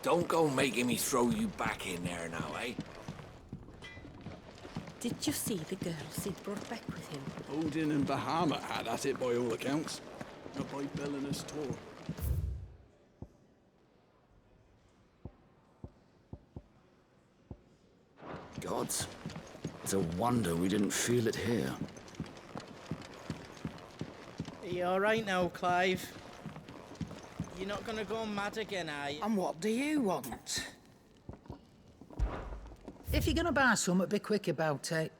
Don't go making me throw you back in there now, eh? Did you see the girls he'd brought back with him? Odin and Bahamut had at it by all accounts. Not by Belinus Tor. Gods. It's a wonder we didn't feel it here. Are you alright now, Clive? You're not gonna go mad again, are you? And what do you want? If you're gonna buy something, be quick about it.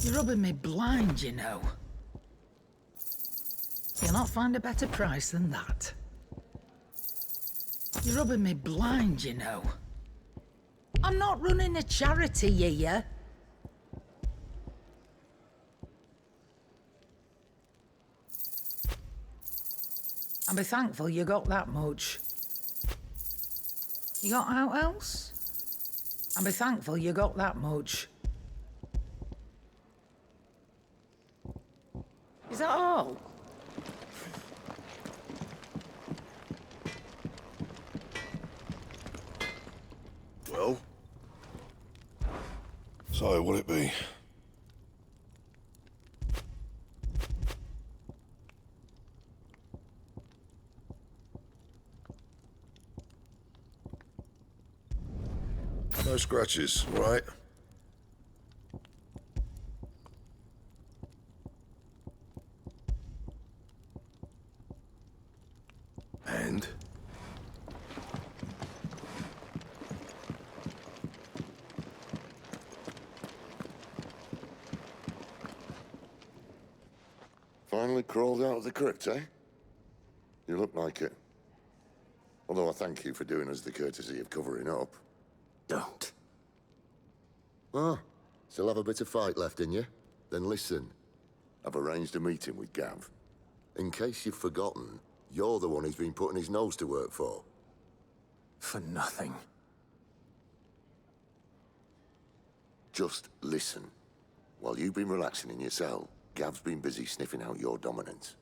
You're rubbing me blind, you know. You'll not find a better price than that. You're rubbing me blind, you know. I'm not running a charity here. And be thankful you got that much. You got out else? And be thankful you got that much. Is that all? Well? So, what'll it be? No scratches, right? And? Finally crawled out of the crypt, eh? You look like it. Although I thank you for doing us the courtesy of covering up. Don't. Ah, still have a bit of fight left in you? Then listen. I've arranged a meeting with Gav. In case you've forgotten, you're the one he's been putting his nose to work for. For nothing. Just listen. While you've been relaxing in your cell, Gav's been busy sniffing out your dominance.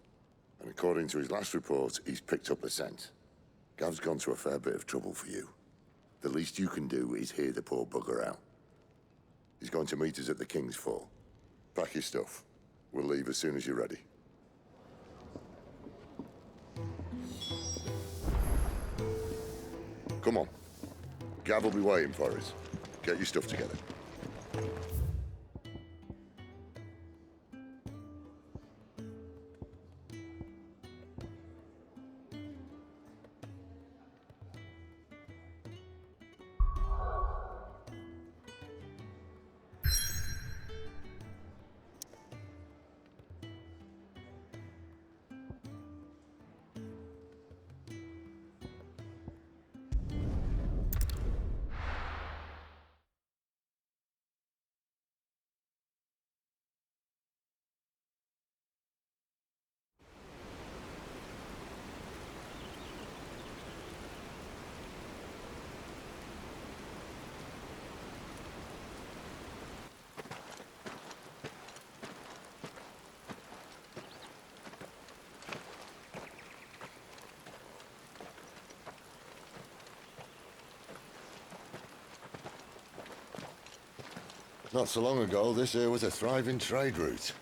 And according to his last report, he's picked up the scent. Gav's gone to a fair bit of trouble for you. The least you can do is hear the poor bugger out. He's going to meet us at the King's Fall. Pack your stuff. We'll leave as soon as you're ready. Come on. Gav will be waiting for us. Get your stuff together. Not so long ago, this here was a thriving trade route.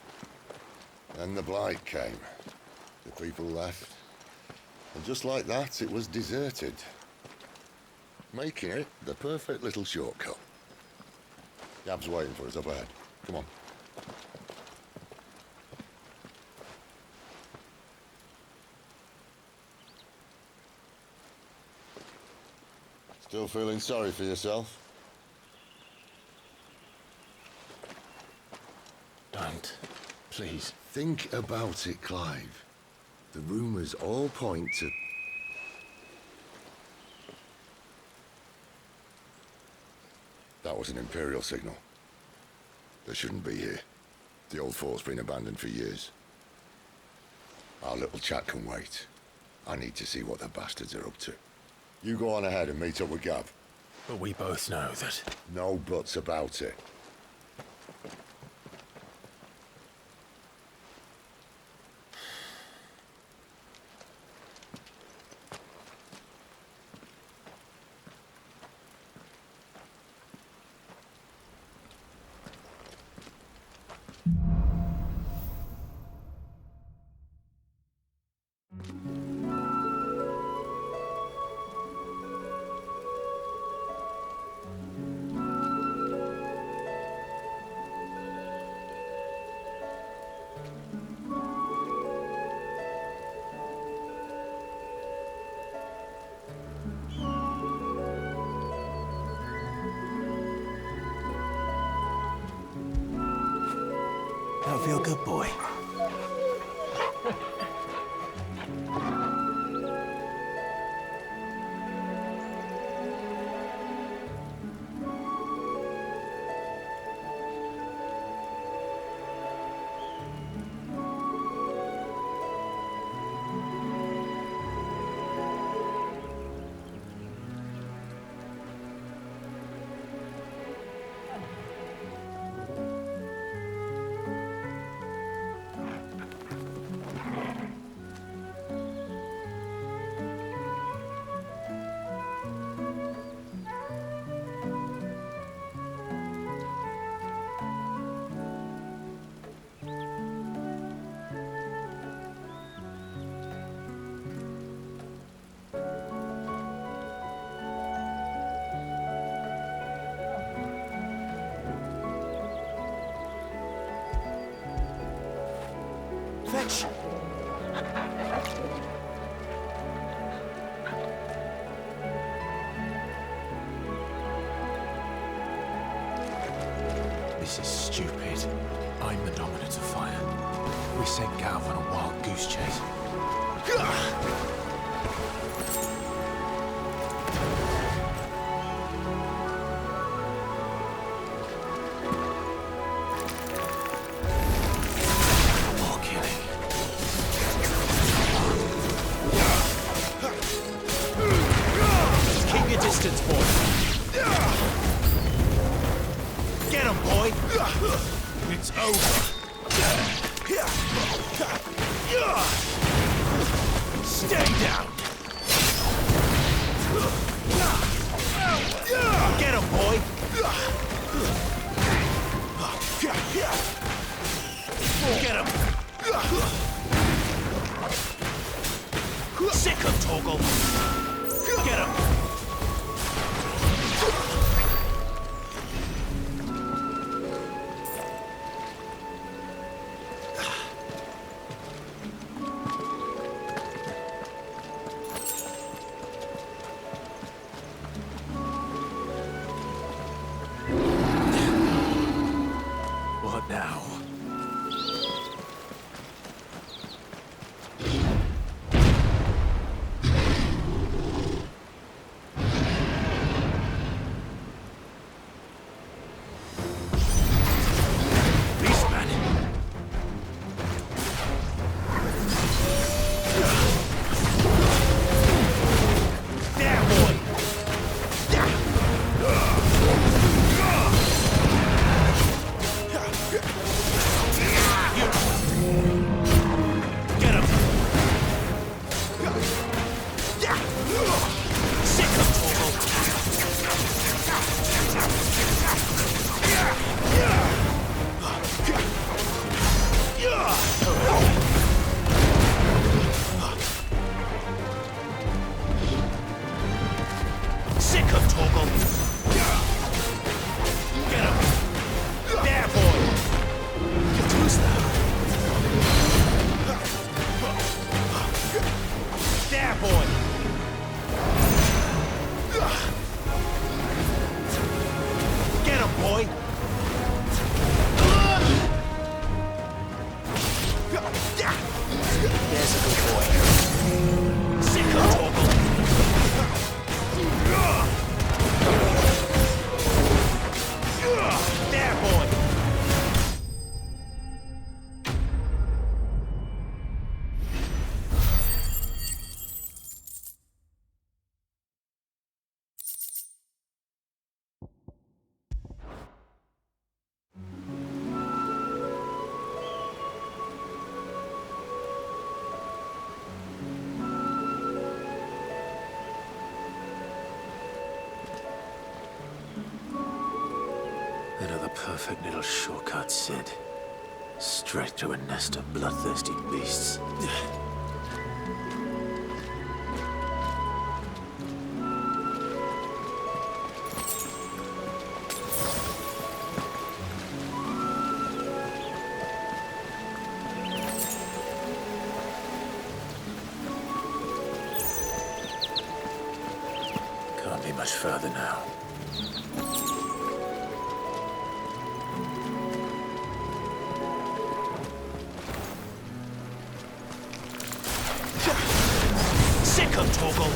Then the Blight came. The people left. And just like that, it was deserted. Making it the perfect little shortcut. Gav's waiting for us up ahead. Come on. Still feeling sorry for yourself? Don't. Please. Think about it, Clive. The rumors all point to... That was an Imperial signal. They shouldn't be here. The old fort's been abandoned for years. Our little chat can wait. I need to see what the bastards are up to. You go on ahead and meet up with Gav. But we both know that... No buts about it. That'll feel good, boy. Fetch! This is stupid. I'm the dominant of fire. We sent Gav on a wild goose chase. Distance, boy. Get him, boy. It's over. Stay down. Get him, boy. Get him. Sick him, Toggle. Get him. What now? Another perfect little shortcut, Sid. Straight to a nest of bloodthirsty beasts. Can't be much further now. Torgal.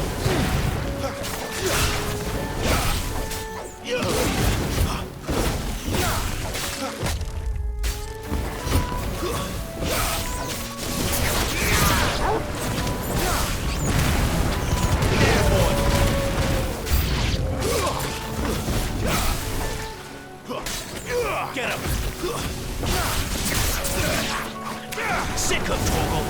Get him! Sick of Torgal!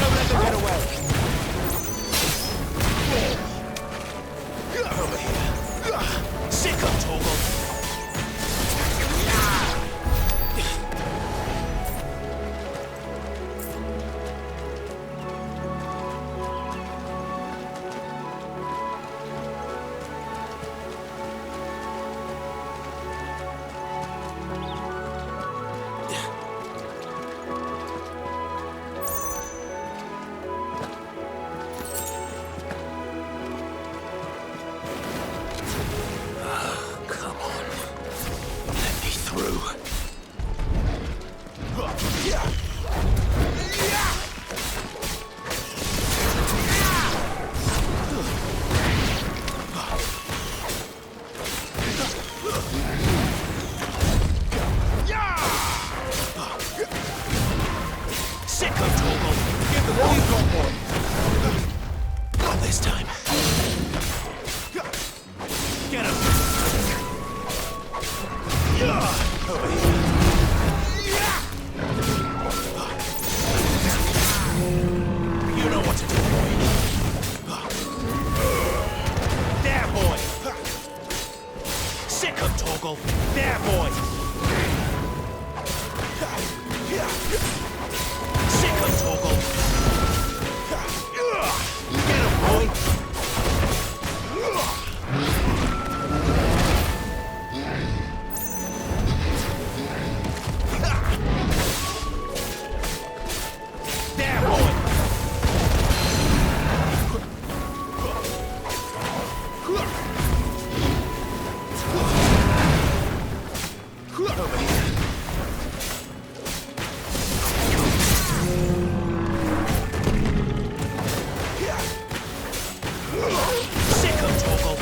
Don't let them get away! Over here! Sick of Torgal! Not this time. Get him! Over here. You know what to do, boy. There, boy! Sick of Torgal! There, boy! Sick of Torgal! Get him, boy! There, boy! Over here. Sick of Torgal!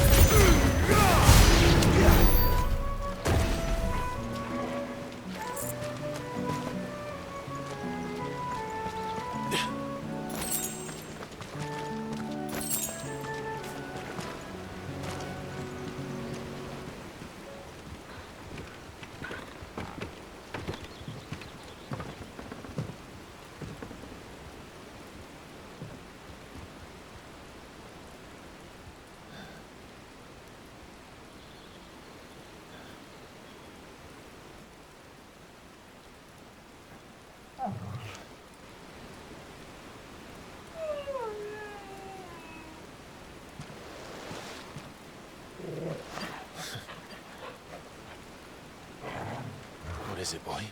What is it, boy?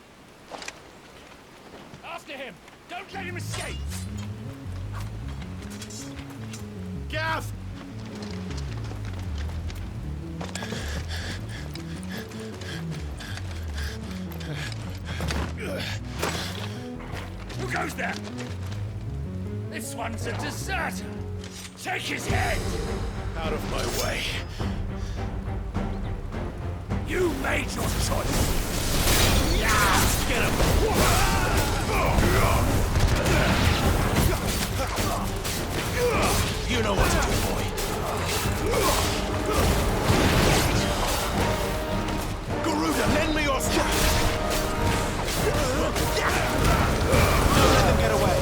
After him! Don't let him escape! Gav! Who goes there? This one's a deserter! Take his head! Out of my way. You made your choice! Get him! You know what to do, boy. Garuda, lend me your strength! Don't let them get away!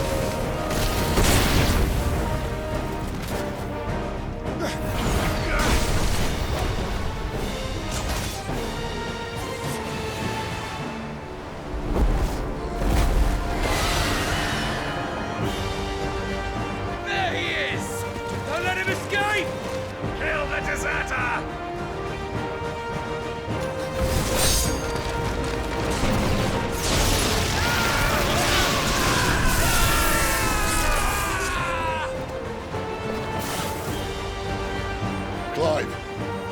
There he is! Don't let him escape! Kill the deserter! Clive,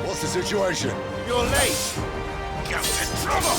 what's the situation? You're late! Get in trouble!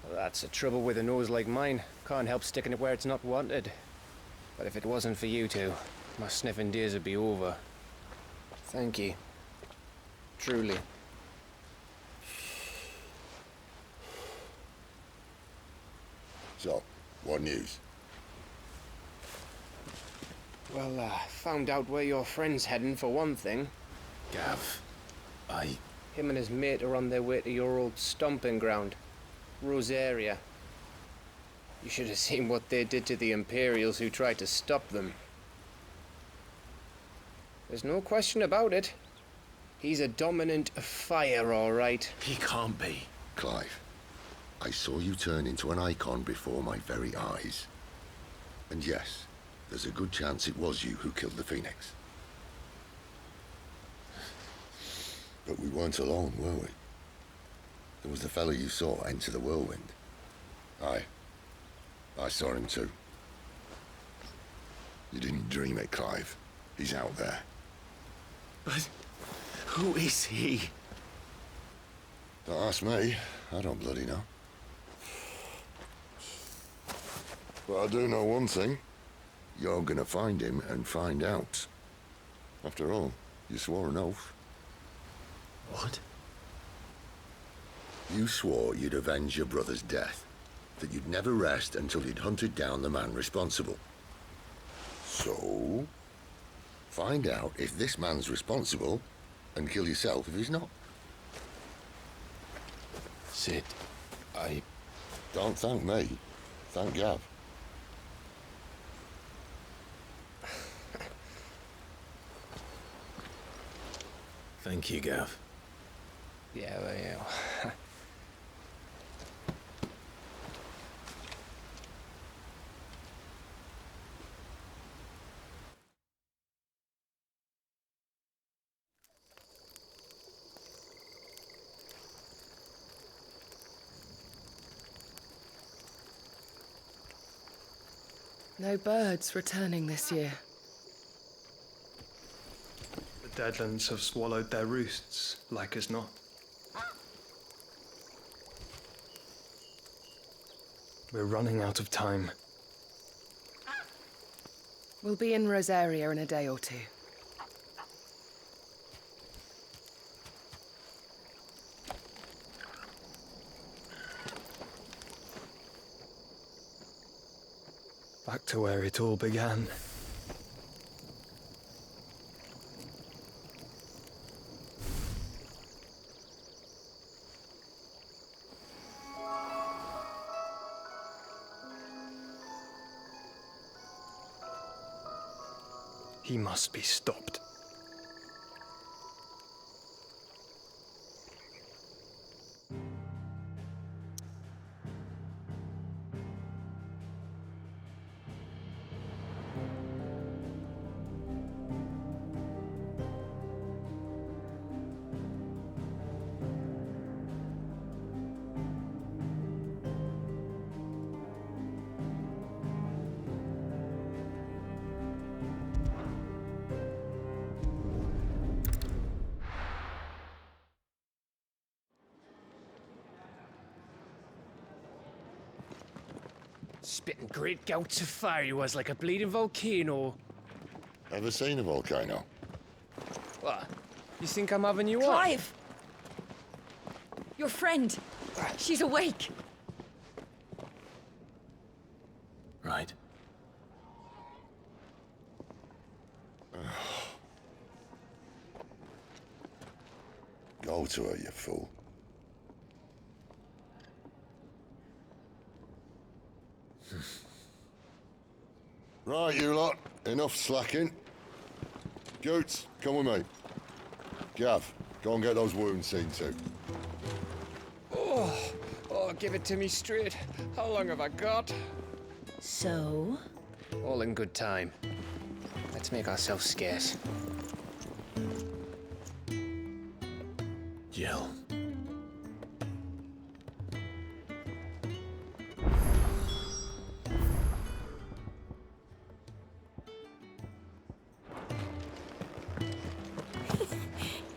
That's the trouble with a nose like mine. Can't help sticking it where it's not wanted. But if it wasn't for you two, my sniffing days would be over. Thank you. Truly. So, what news? Well, found out where your friend's heading for one thing. Gav, Him and his mate are on their way to your old stomping ground, Rosaria. You should have seen what they did to the Imperials who tried to stop them. There's no question about it. He's a dominant of fire, all right. He can't be. Clive, I saw you turn into an icon before my very eyes. And yes, there's a good chance it was you who killed the Phoenix. But we weren't alone, were we? There was the fellow you saw enter the whirlwind. I saw him too. You didn't dream it, Clive. He's out there. But who is he? Don't ask me. I don't bloody know. But I do know one thing. You're gonna find him and find out. After all, you swore an oath. What? You swore you'd avenge your brother's death. That you'd never rest until you'd hunted down the man responsible. So, find out if this man's responsible and kill yourself if he's not. Sid, Don't thank me. Thank Gav. Thank you, Gav. Yeah, well, yeah. No birds returning this year. The Deadlands have swallowed their roosts, like as not. We're running out of time. We'll be in Rosaria in a day or two. Back to where it all began. He must be stopped. Spitting great gouts of fire he was, like a bleeding volcano. Ever seen a volcano? What? You think I'm having you on? Clive! Your friend. She's awake. Right. Go to her, you fool. Right, you lot. Enough slacking. Goots, come with me. Gav, go and get those wounds seen to. Oh, give it to me straight. How long have I got? So? All in good time. Let's make ourselves scarce. Jill.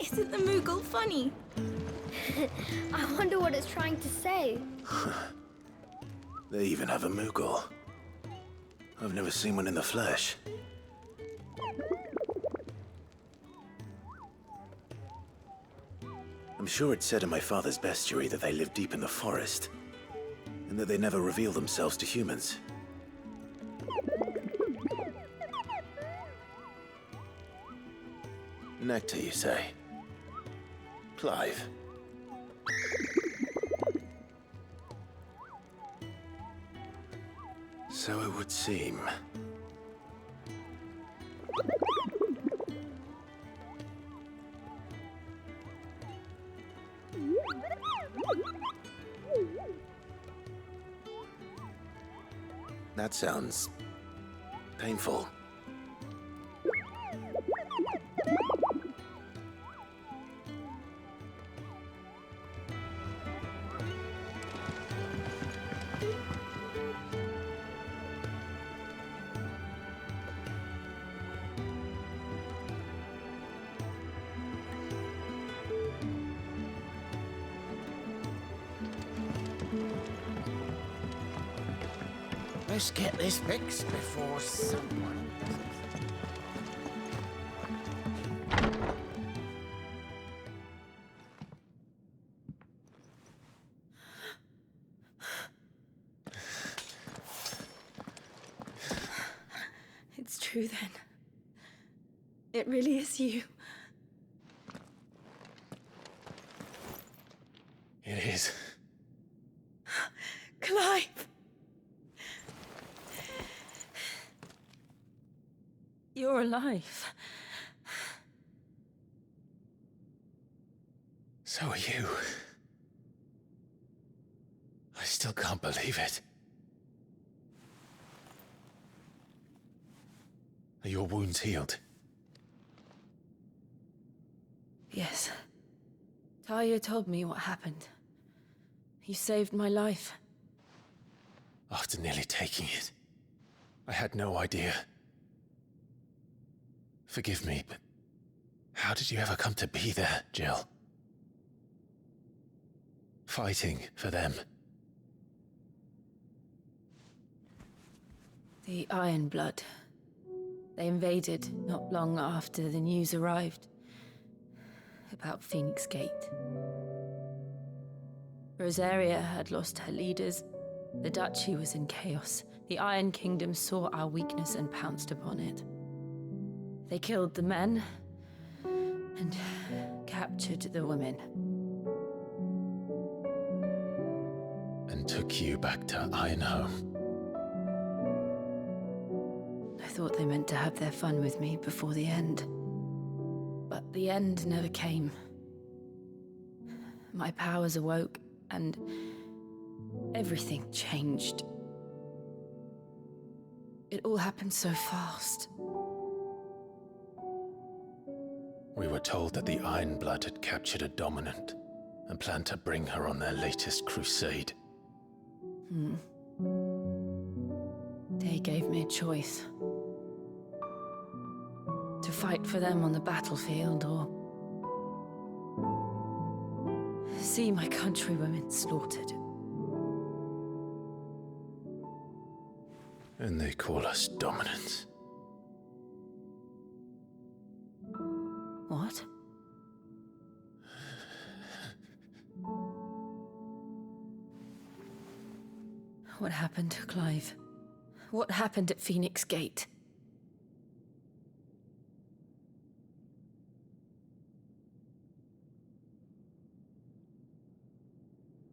Isn't the Moogle funny? I wonder what it's trying to say. They even have a Moogle. I've never seen one in the flesh. I'm sure it said in my father's bestiary that they live deep in the forest, and that they never reveal themselves to humans. Nectar, you say? Clive. So it would seem. That sounds painful. Let's get this fixed before someone... It's true then. It really is you. It is. Clive! You're alive. So are you. I still can't believe it. Are your wounds healed? Yes. Talia told me what happened. You saved my life. After nearly taking it, I had no idea. Forgive me, but how did you ever come to be there, Jill? Fighting for them. The Iron Blood. They invaded not long after the news arrived about Phoenix Gate. Rosaria had lost her leaders. The Duchy was in chaos. The Iron Kingdom saw our weakness and pounced upon it. They killed the men and captured the women. And took you back to Ironhome. I thought they meant to have their fun with me before the end. But the end never came. My powers awoke, and everything changed. It all happened so fast. We were told that the Iron Blood had captured a dominant and planned to bring her on their latest crusade. They gave me a choice. To fight for them on the battlefield, or see my countrywomen slaughtered. And they call us dominants. What? What happened, Clive? What happened at Phoenix Gate?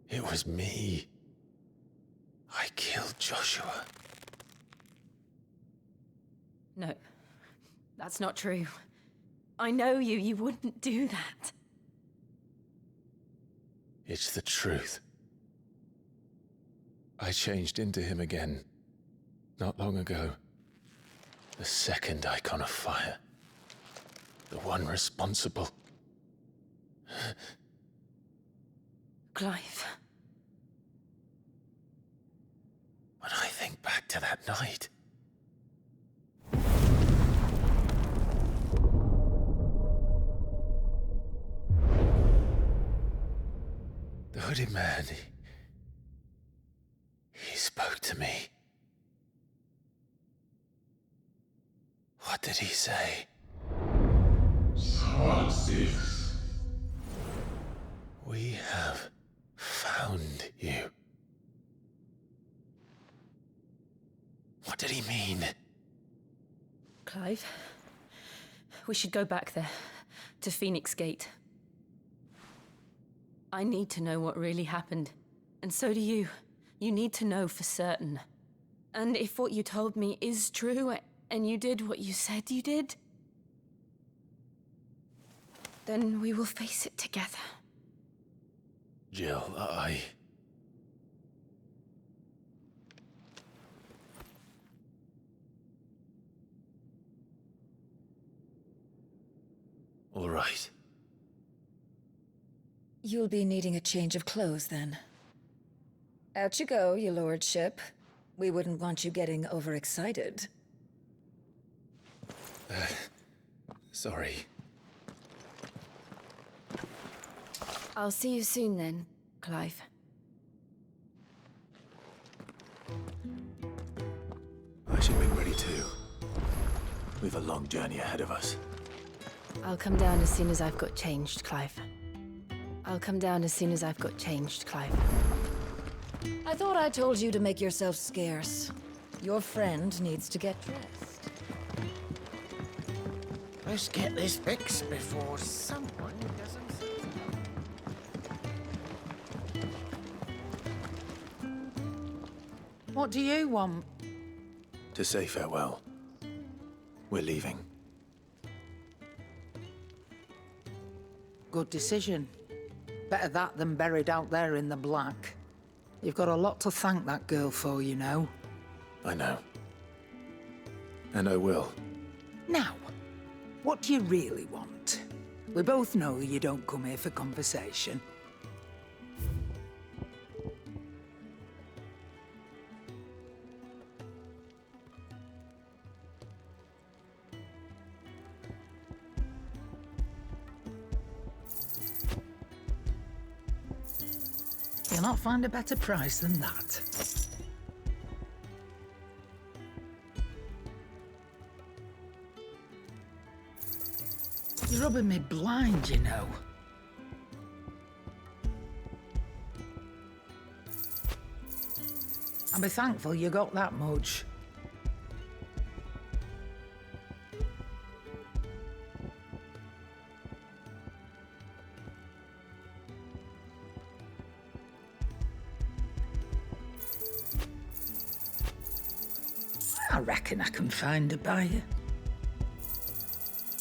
It was me. I killed Joshua. No, that's not true. I know you. You wouldn't do that. It's the truth. I changed into him again, not long ago. The second icon of fire. The one responsible. Clive. When I think back to that night... The hooded man, he spoke to me. What did he say? Part 6. We have found you. What did he mean? Clive, we should go back there, to Phoenix Gate. I need to know what really happened, and so do you. You need to know for certain. And if what you told me is true, and you did what you said you did, then we will face it together. Jill, All right. You'll be needing a change of clothes, then. Out you go, your lordship. We wouldn't want you getting overexcited. Sorry. I'll see you soon then, Clive. I should make ready too. We've a long journey ahead of us. I'll come down as soon as I've got changed, Clive. I'll come down as soon as I've got changed, Clive. I thought I told you to make yourself scarce. Your friend needs to get dressed. Let's get this fixed before someone doesn't see What do you want? To say farewell. We're leaving. Good decision. Better that than buried out there in the black. You've got a lot to thank that girl for, you know. I know. And I will. Now, what do you really want? We both know you don't come here for conversation. You'll not find a better price than that. You're rubbing me blind, you know. And be thankful you got that much. I reckon I can find a buyer.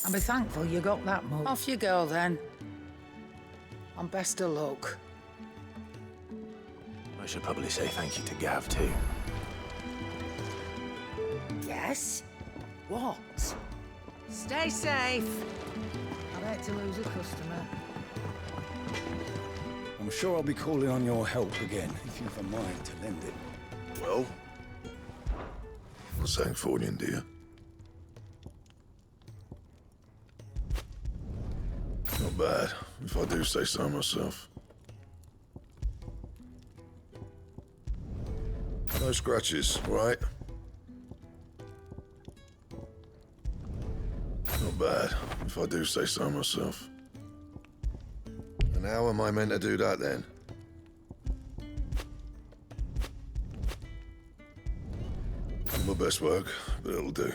And be thankful you got that much. Off you go, then. And best of luck. I should probably say thank you to Gav, too. Yes? What? Stay safe. I'd hate to lose a customer. I'm sure I'll be calling on your help again, if you've a mind to lend it. Well, what's that for you, dear? Not bad, if I do say so myself. No scratches, right? Not bad, if I do say so myself. And how am I meant to do that then? Not my best work, but it'll do.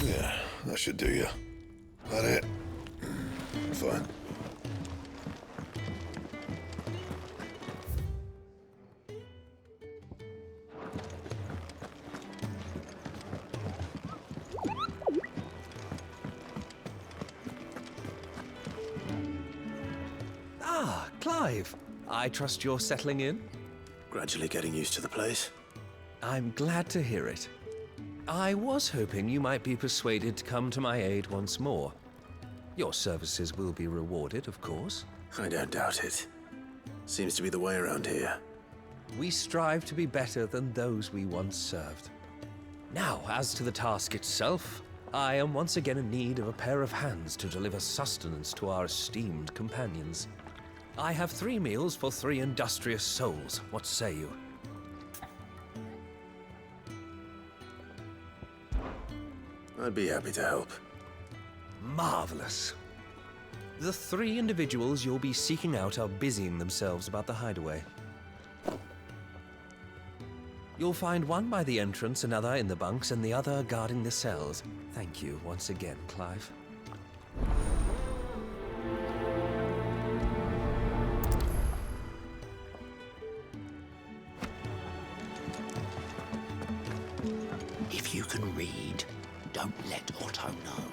Yeah, that should do you. That it? Fine. Ah, Clive. I trust you're settling in? Gradually getting used to the place. I'm glad to hear it. I was hoping you might be persuaded to come to my aid once more. Your services will be rewarded, of course. I don't doubt it. Seems to be the way around here. We strive to be better than those we once served. Now, as to the task itself, I am once again in need of a pair of hands to deliver sustenance to our esteemed companions. I have 3 meals for 3 industrious souls. What say you? I'd be happy to help. Marvelous. The 3 individuals you'll be seeking out are busying themselves about the hideaway. You'll find one by the entrance, another in the bunks, and the other guarding the cells. Thank you once again, Clive. If you can read, don't let Otto know.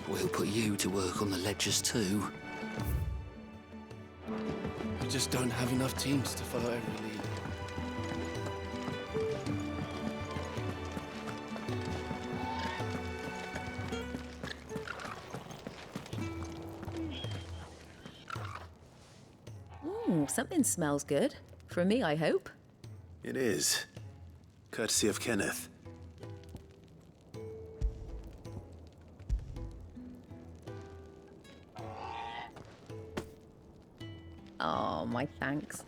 We'll put you to work on the ledgers too. We just don't have enough teams to follow every lead. Something smells good. For me, I hope. It is. Courtesy of Kenneth. Oh, my thanks.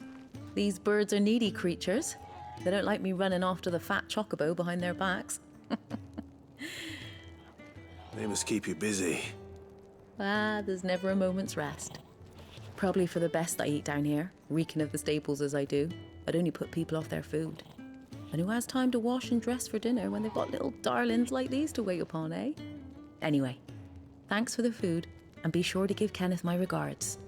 These birds are needy creatures. They don't like me running after the fat chocobo behind their backs. They must keep you busy. There's never a moment's rest. Probably for the best I eat down here, reeking of the staples as I do. I'd only put people off their food. And who has time to wash and dress for dinner when they've got little darlings like these to wait upon, eh? Anyway, thanks for the food, and be sure to give Kenneth my regards.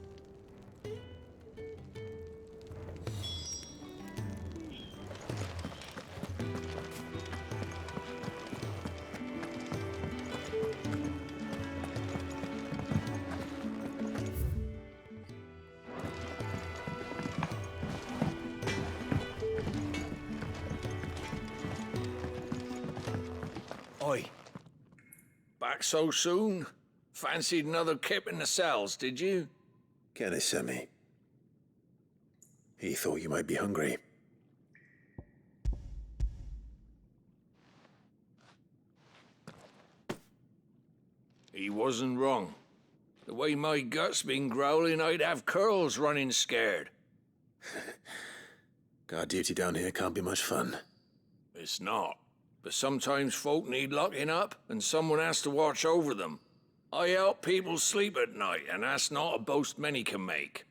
Oi. Back so soon? Fancied another kip in the cells, did you? Kenneth sent me. He thought you might be hungry. He wasn't wrong. The way my gut's been growling, I'd have curls running scared. Guard duty down here can't be much fun. It's not. But sometimes folk need locking up, and someone has to watch over them. I help people sleep at night, and that's not a boast many can make.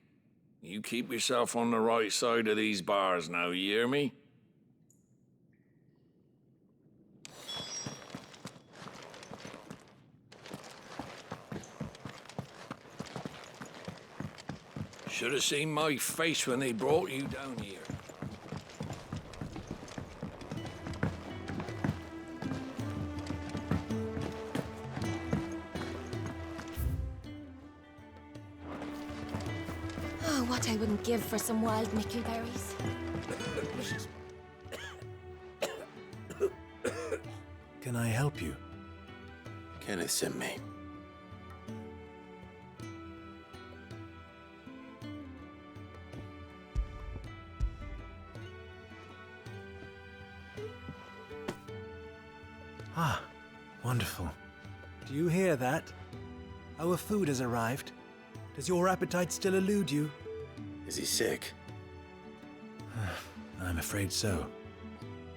You keep yourself on the right side of these bars now, you hear me? Should have seen my face when they brought you down here. Oh, what I wouldn't give for some wild mickleberries. Can I help you? Kenneth sent me. Ah, wonderful. Do you hear that? Our food has arrived. Does your appetite still elude you? Is he sick? I'm afraid so.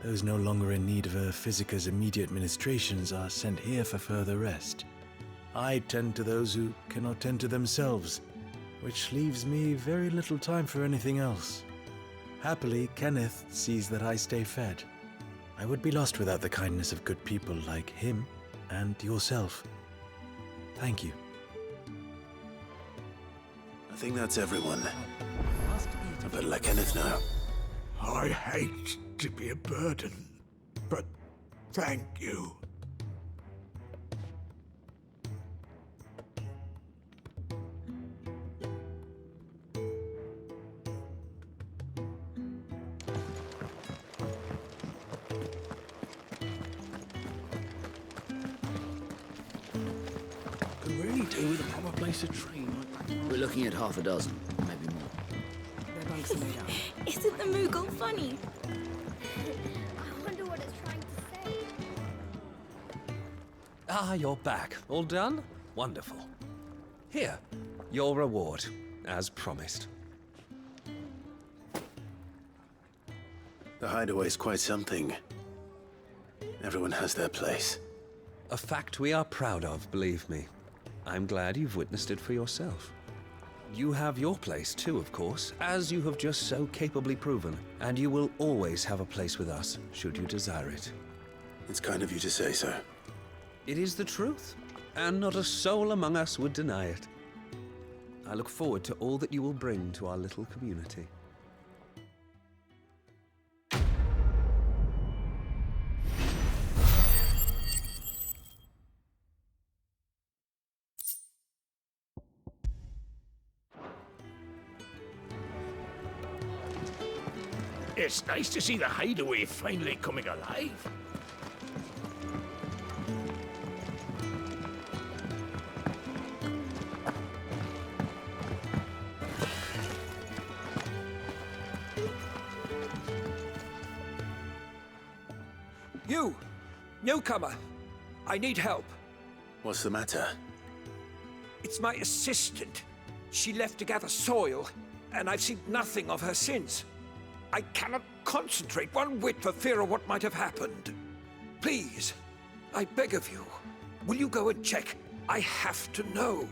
Those no longer in need of a Physica's immediate ministrations are sent here for further rest. I tend to those who cannot tend to themselves, which leaves me very little time for anything else. Happily, Kenneth sees that I stay fed. I would be lost without the kindness of good people like him and yourself. Thank you. I think that's everyone. I better let Kenneth know. I hate to be a burden, but thank you. Could really do with a proper place to train. We're looking at half a dozen, maybe more. Their bunks are made out. Isn't the Moogle funny? I wonder what it's trying to say. Ah, you're back. All done? Wonderful. Here, your reward, as promised. The hideaway's quite something. Everyone has their place. A fact we are proud of, believe me. I'm glad you've witnessed it for yourself. You have your place too, of course, as you have just so capably proven, and you will always have a place with us, should you desire it. It's kind of you to say so. It is the truth, and not a soul among us would deny it. I look forward to all that you will bring to our little community. It's nice to see the hideaway finally coming alive. You! Newcomer! I need help. What's the matter? It's my assistant. She left to gather soil, and I've seen nothing of her since. I cannot concentrate one whit for fear of what might have happened. Please, I beg of you, will you go and check? I have to know.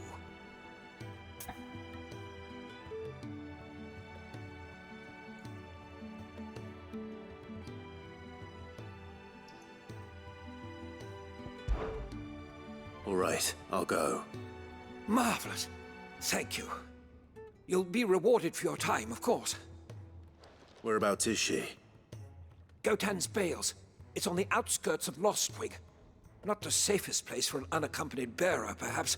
All right, I'll go. Marvelous. Thank you. You'll be rewarded for your time, of course. Whereabouts is she? Gotan's Bales. It's on the outskirts of Lostwing. Not the safest place for an unaccompanied bearer, perhaps,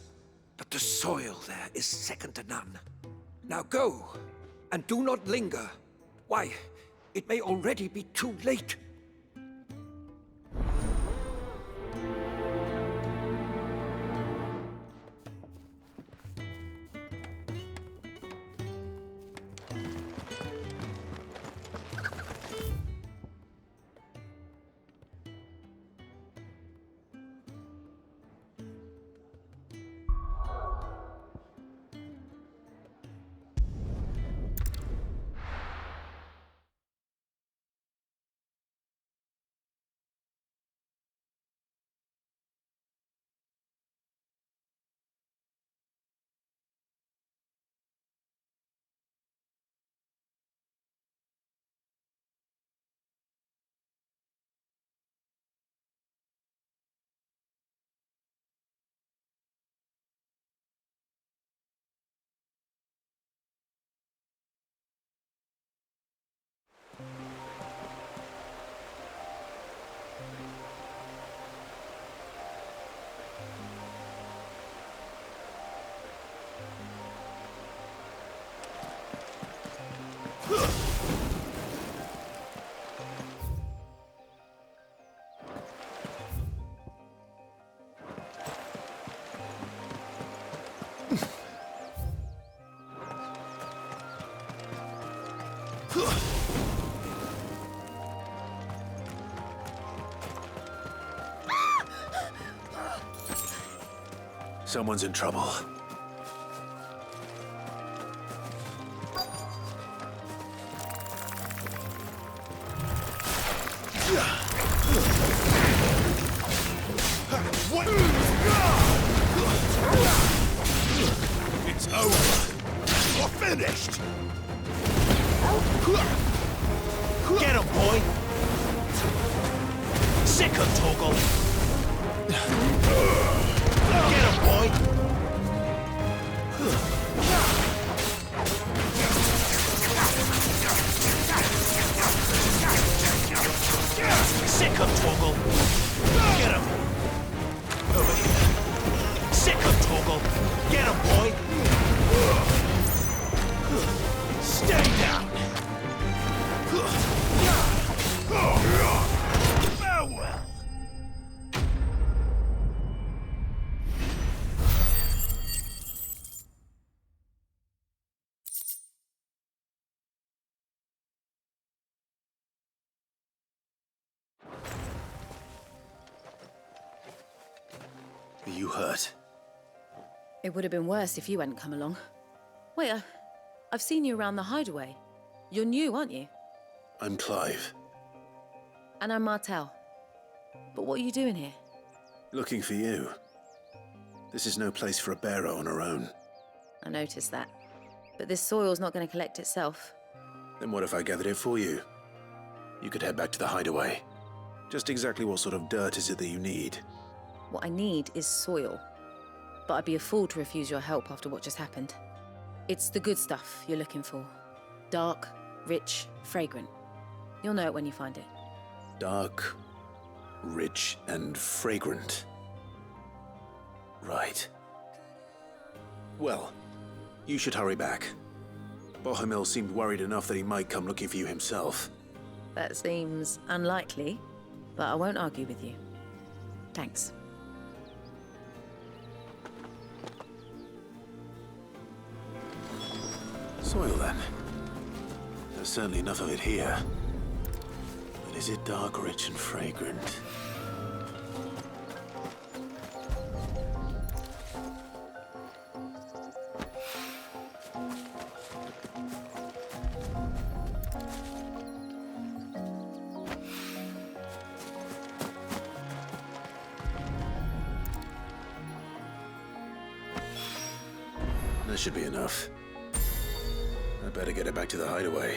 but the soil there is second to none. Now go, and do not linger. Why, it may already be too late. Someone's in trouble. What? It's over. You're finished. Get him, boy. Sick of Torgal. Get him, boy. Sick of Torgal. Get him. Over here. Sick of Torgal. Get him, boy. Stay down. Farewell. you hurt? It would have been worse if you hadn't come along. Wait, I've seen you around the hideaway. You're new, aren't you? I'm Clive. And I'm Martel. But what are you doing here? Looking for you. This is no place for a bearer on her own. I noticed that. But this soil's not going to collect itself. Then what if I gathered it for you? You could head back to the hideaway. Just exactly what sort of dirt is it that you need? What I need is soil. But I'd be a fool to refuse your help after what just happened. It's the good stuff you're looking for. Dark, rich, fragrant. You'll know it when you find it. Dark, rich, and fragrant. Right. Well, you should hurry back. Bohemil seemed worried enough that he might come looking for you himself. That seems unlikely, but I won't argue with you. Thanks. Soil, then. There's certainly enough of it here. But is it dark, rich, and fragrant? That should be enough. I better get it back to the hideaway.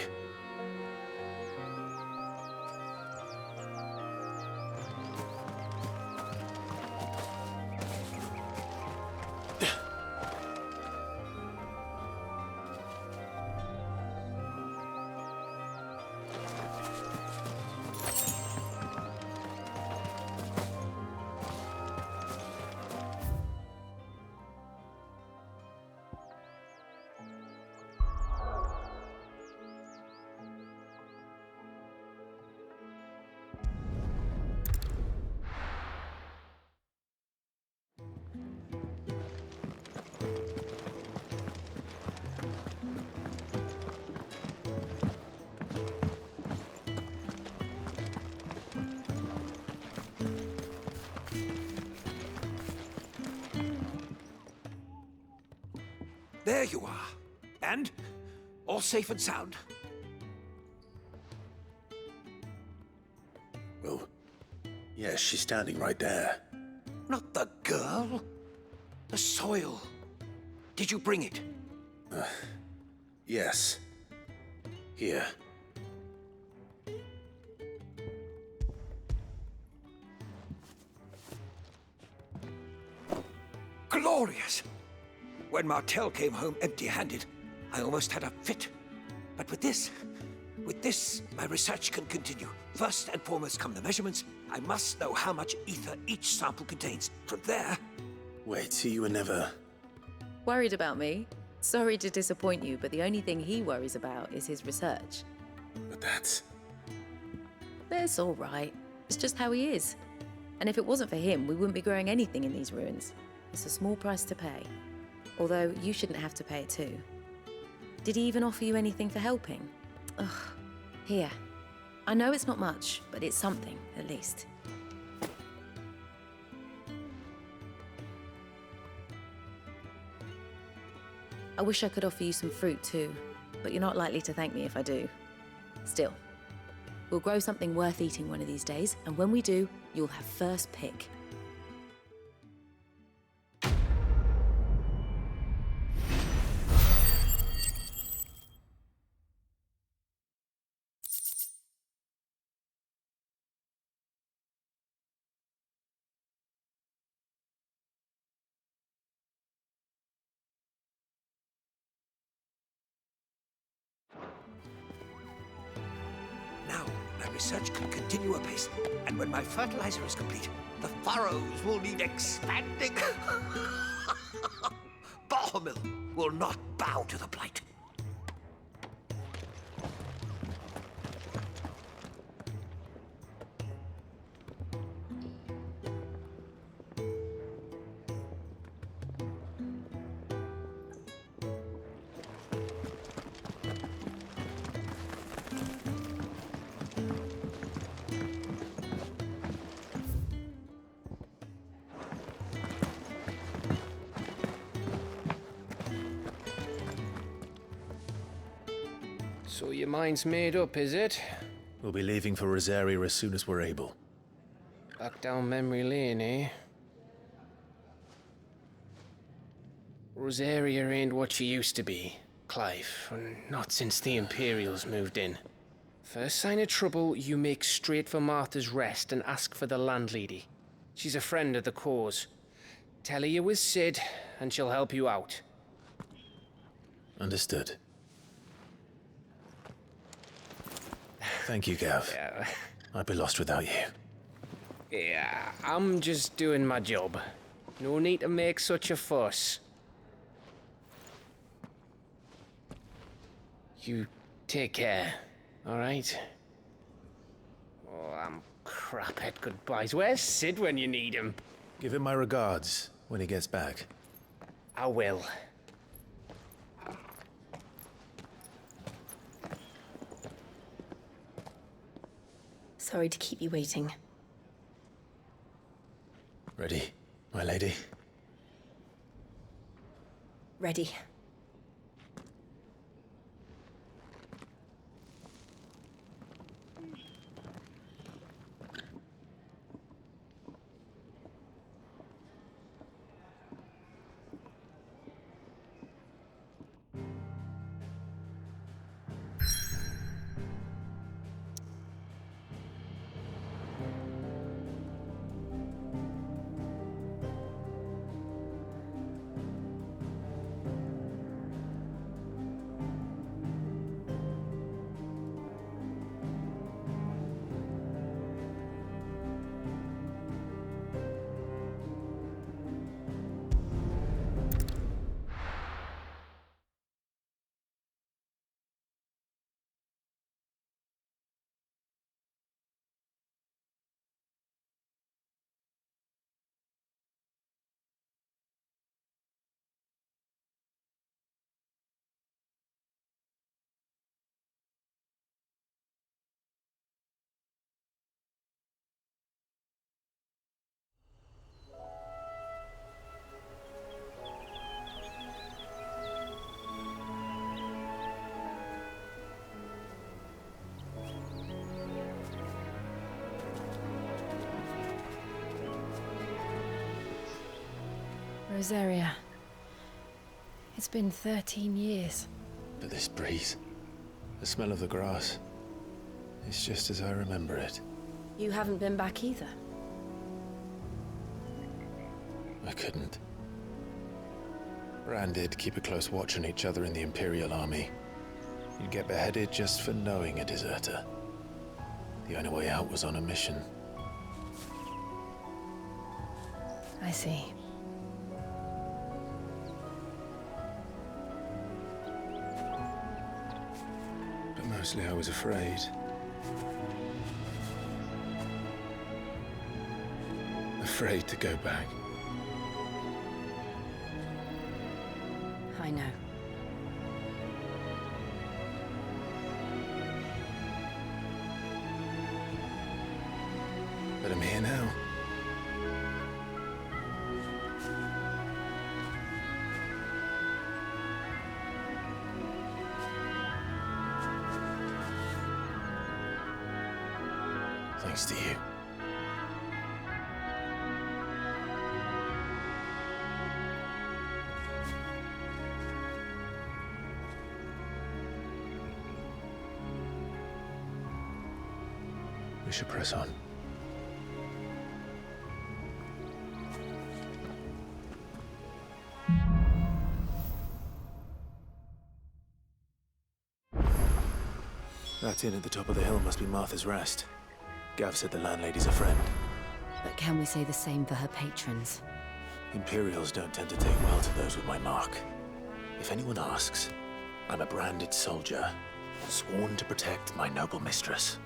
There you are. And all safe and sound. Well, yes, she's standing right there. Not the girl. The soil. Did you bring it? Yes. Here. Glorious! When Martel came home empty-handed, I almost had a fit. But with this, my research can continue. First and foremost come the measurements. I must know how much ether each sample contains. From there... Wait, so you were never... Worried about me? Sorry to disappoint you, but the only thing he worries about is his research. But that's... It's all right. It's just how he is. And if it wasn't for him, we wouldn't be growing anything in these ruins. It's a small price to pay. Although, you shouldn't have to pay it too. Did he even offer you anything for helping? Ugh. Here. I know it's not much, but it's something, at least. I wish I could offer you some fruit too, but you're not likely to thank me if I do. Still, we'll grow something worth eating one of these days, and when we do, you'll have first pick. Now, my research can continue apace, and when my fertilizer is complete, the furrows will need expanding. Bohemil will not bow to the blight. So your mind's made up, is it? We'll be leaving for Rosaria as soon as we're able. Back down memory lane, eh? Rosaria ain't what she used to be, Clive. Not since the Imperials moved in. First sign of trouble, you make straight for Martha's Rest and ask for the landlady. She's a friend of the cause. Tell her you was Sid, and she'll help you out. Understood. Thank you, Gav. Yeah. I'd be lost without you. Yeah, I'm just doing my job. No need to make such a fuss. You take care, alright? Oh, I'm crap at goodbyes. Where's Sid when you need him? Give him my regards when he gets back. I will. Sorry to keep you waiting. Ready, my lady? Ready. Rosaria. It's been 13 years. But this breeze, the smell of the grass, it's just as I remember it. You haven't been back either. I couldn't. Bran did keep a close watch on each other in the Imperial Army. You'd get beheaded just for knowing a deserter. The only way out was on a mission. I see. But mostly I was afraid. Afraid to go back. I know. But I'm here now. Thanks to you. We should press on. That inn at the top of the hill must be Martha's Rest. Gav said the landlady's a friend. But can we say the same for her patrons? Imperials don't tend to take well to those with my mark. If anyone asks, I'm a branded soldier, sworn to protect my noble mistress.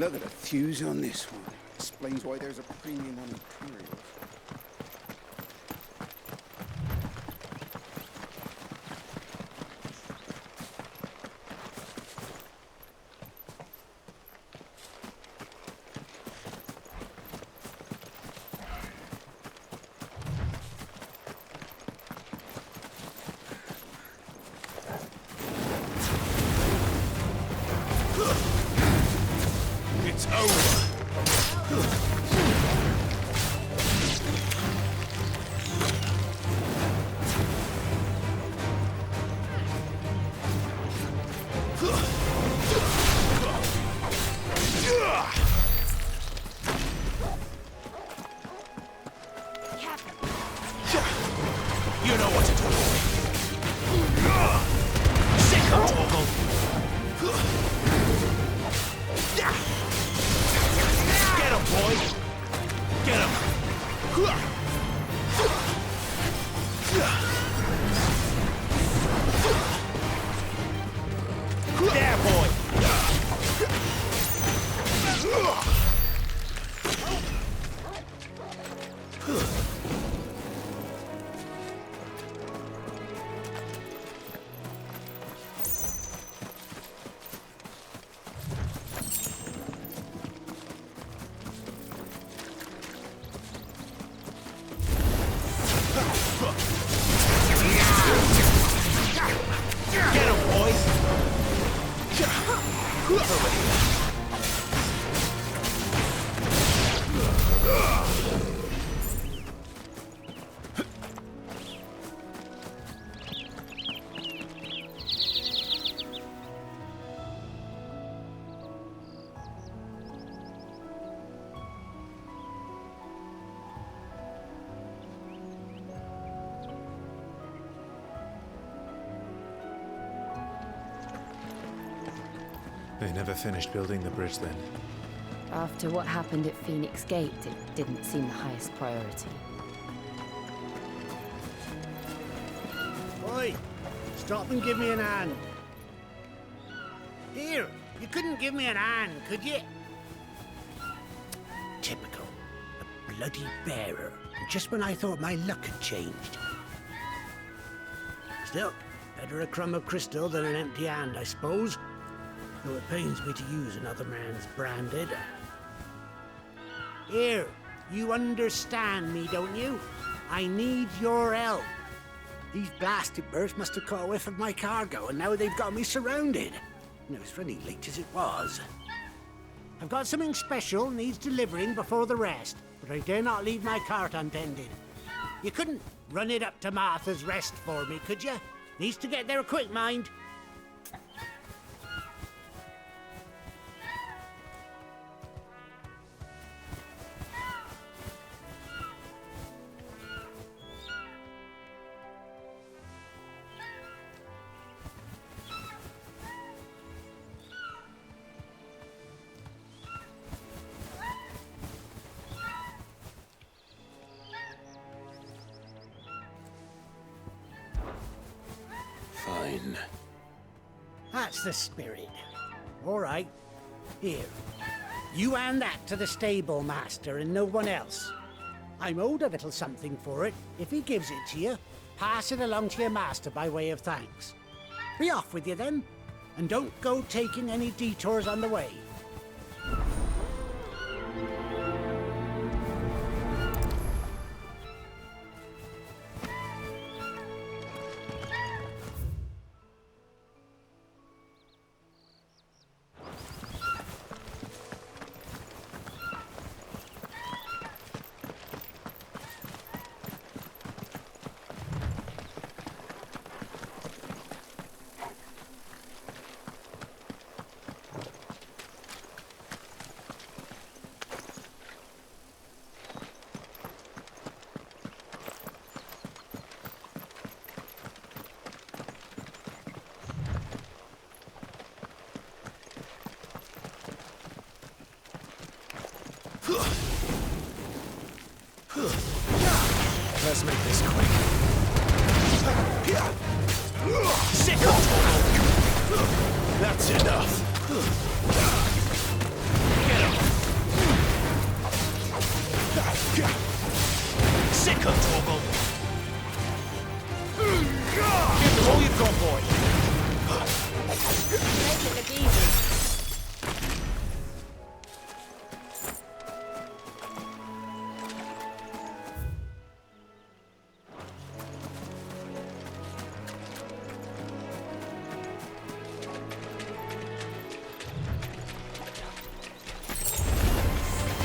Look at the fuse on this one. Explains why there's a premium on Imperials. It's over. You know what to do. Sick of Torgal. Get him, boy! Get him! There, boy! Get him, boys! They never finished building the bridge then. After what happened at Phoenix Gate, it didn't seem the highest priority. Oi! Stop and give me an hand. Here, you couldn't give me an hand, could you? Typical. A bloody bearer. Just when I thought my luck had changed. Still, better a crumb of crystal than an empty hand, I suppose. Though it pains me to use another man's branded. Here, you understand me, don't you? I need your help. These blasted birds must have caught a whiff of my cargo, and now they've got me surrounded. And it was really late as it was. I've got something special needs delivering before the rest, but I dare not leave my cart untended. You couldn't run it up to Martha's Rest for me, could you? Needs to get there quick, mind. Fine. That's the spirit. All right. Here. You hand that to the stable master and no one else. I'm owed a little something for it. If he gives it to you, pass it along to your master by way of thanks. Be off with you then, and don't go taking any detours on the way. Let's make this quick. Sick of Torgal! That's enough. Get Sick of Torgal! Give them all you've got, boy! Make it look easy.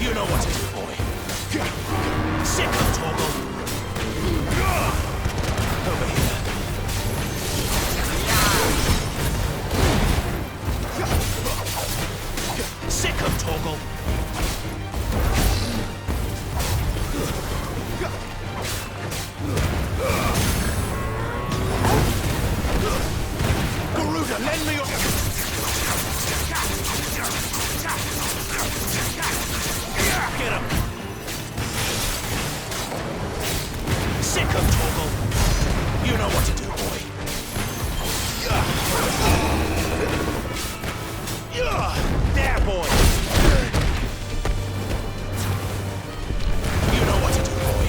You know what to do, boy. Sick of Torgal! Over here. Sick of Torgal! Garuda, lend me your... Get him! Sick of Torgal! You know what to do, boy. There, boy! You know what to do, boy.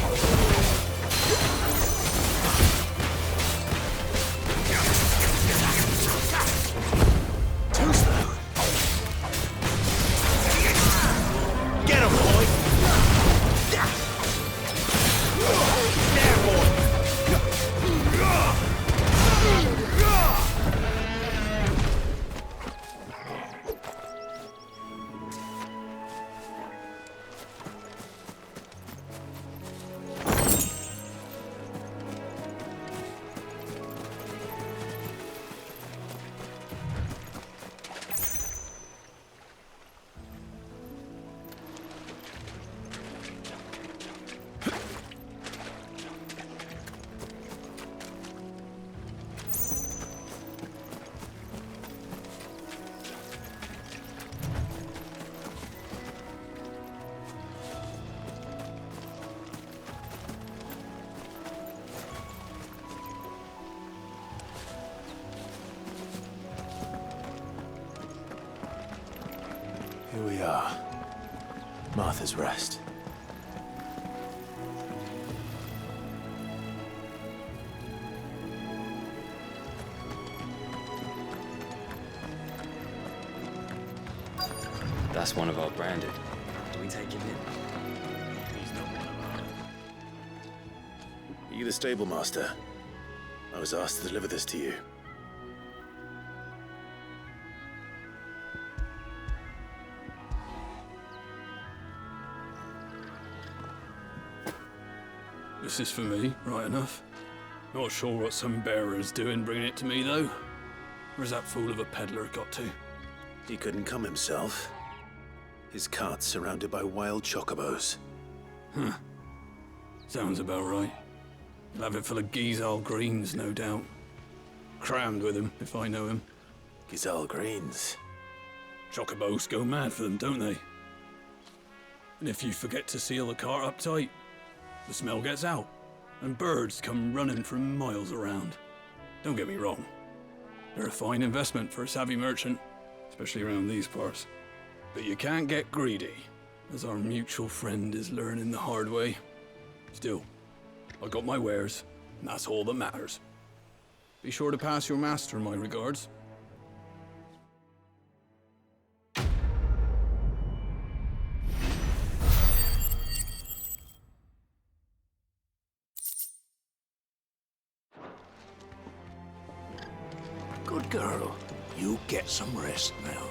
Too slow. Get him, boy! There, boy! Here we are. Martha's Rest. That's one of our branded. Do we take him in? He's not one of our... Are you the stable master? I was asked to deliver this to you. This is for me, right enough. Not sure what some bearer's doing bringing it to me, though. Where's that fool of a peddler got to? He couldn't come himself. His cart's surrounded by wild chocobos. Huh. Sounds about right. He'll have it full of Gizal greens, no doubt. Crammed with him, if I know him. Gizal greens? Chocobos go mad for them, don't they? And if you forget to seal the cart up tight, the smell gets out, and birds come running from miles around. Don't get me wrong. They're a fine investment for a savvy merchant, especially around these parts. But you can't get greedy, as our mutual friend is learning the hard way. Still, I got my wares, and that's all that matters. Be sure to pass your master my regards. Good girl. You get some rest now.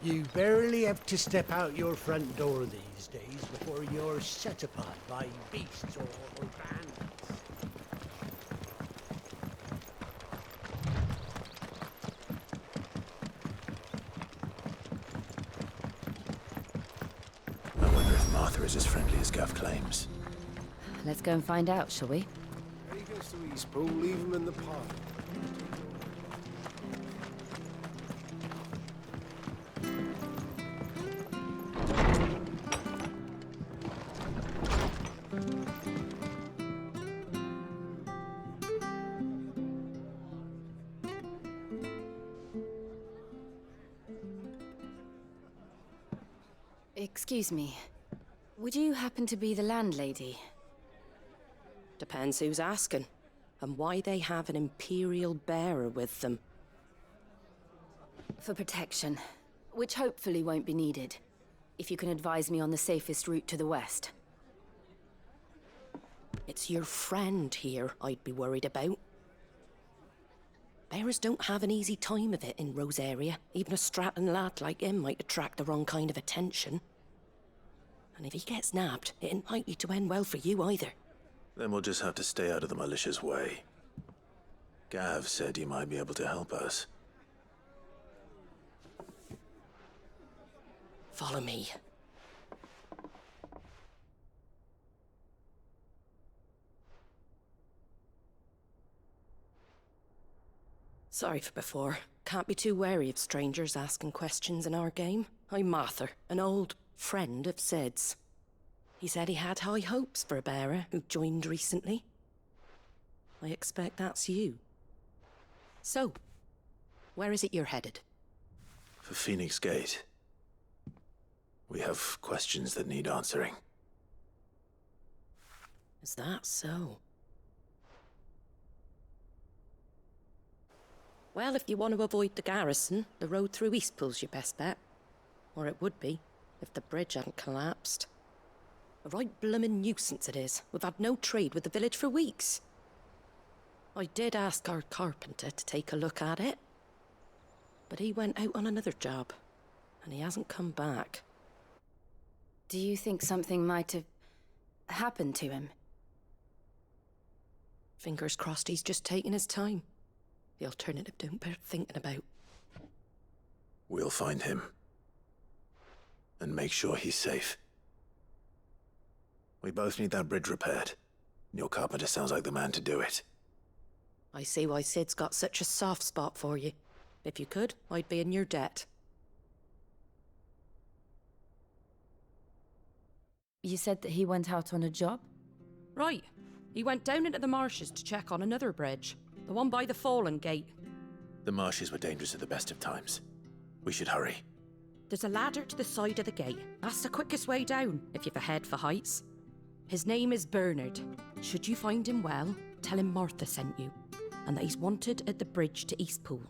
You barely have to step out your front door these days before you're set upon by beasts or bandits. I wonder if Martha is as friendly as Gav claims. Let's go and find out, shall we? There he goes to Eastpool, leave him in the park. Excuse me. Would you happen to be the landlady? Depends who's asking, and why they have an Imperial bearer with them. For protection, which hopefully won't be needed. If you can advise me on the safest route to the west. It's your friend here I'd be worried about. Bearers don't have an easy time of it in Rosaria. Even a Stratton lad like him might attract the wrong kind of attention. And if he gets nabbed, it ain't likely to end well for you either. Then we'll just have to stay out of the malicious way. Gav said he might be able to help us. Follow me. Sorry for before. Can't be too wary of strangers asking questions in our game. I'm Martha, an old friend of Sid's. He said he had high hopes for a bearer who joined recently. I expect that's you. So, where is it you're headed? For Phoenix Gate. We have questions that need answering. Is that so? Well, if you want to avoid the garrison, the road through Eastpool's your best bet. Or it would be, if the bridge hadn't collapsed. A right bloomin' nuisance it is. We've had no trade with the village for weeks. I did ask our carpenter to take a look at it. But he went out on another job, and he hasn't come back. Do you think something might have happened to him? Fingers crossed he's just taking his time. The alternative don't bear thinking about. We'll find him. And make sure he's safe. We both need that bridge repaired. Your carpenter sounds like the man to do it. I see why Sid's got such a soft spot for you. If you could, I'd be in your debt. You said that he went out on a job? Right. He went down into the marshes to check on another bridge. The one by the Fallen Gate. The marshes were dangerous at the best of times. We should hurry. There's a ladder to the side of the gate. That's the quickest way down, if you've a head for heights. His name is Bernard. Should you find him well, tell him Martha sent you, and that he's wanted at the bridge to Eastpool.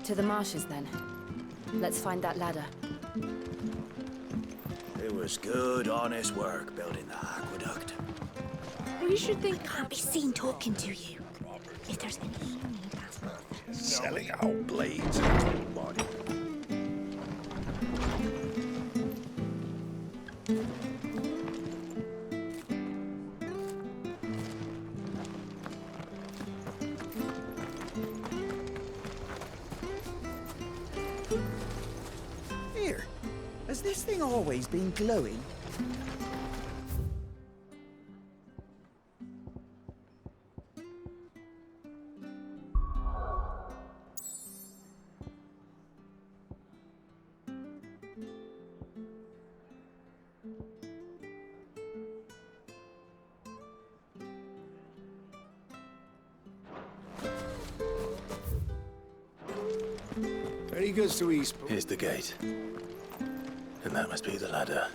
To the marshes, then. Let's find that ladder. It was good, honest work building the aqueduct. We should think. I can't be seen talking to you. If there's anything you need, ask Martha. Selling out blades and body. Here, has this thing always been glowing? There he goes to Eastpool. Here's the gate. And that must be the ladder.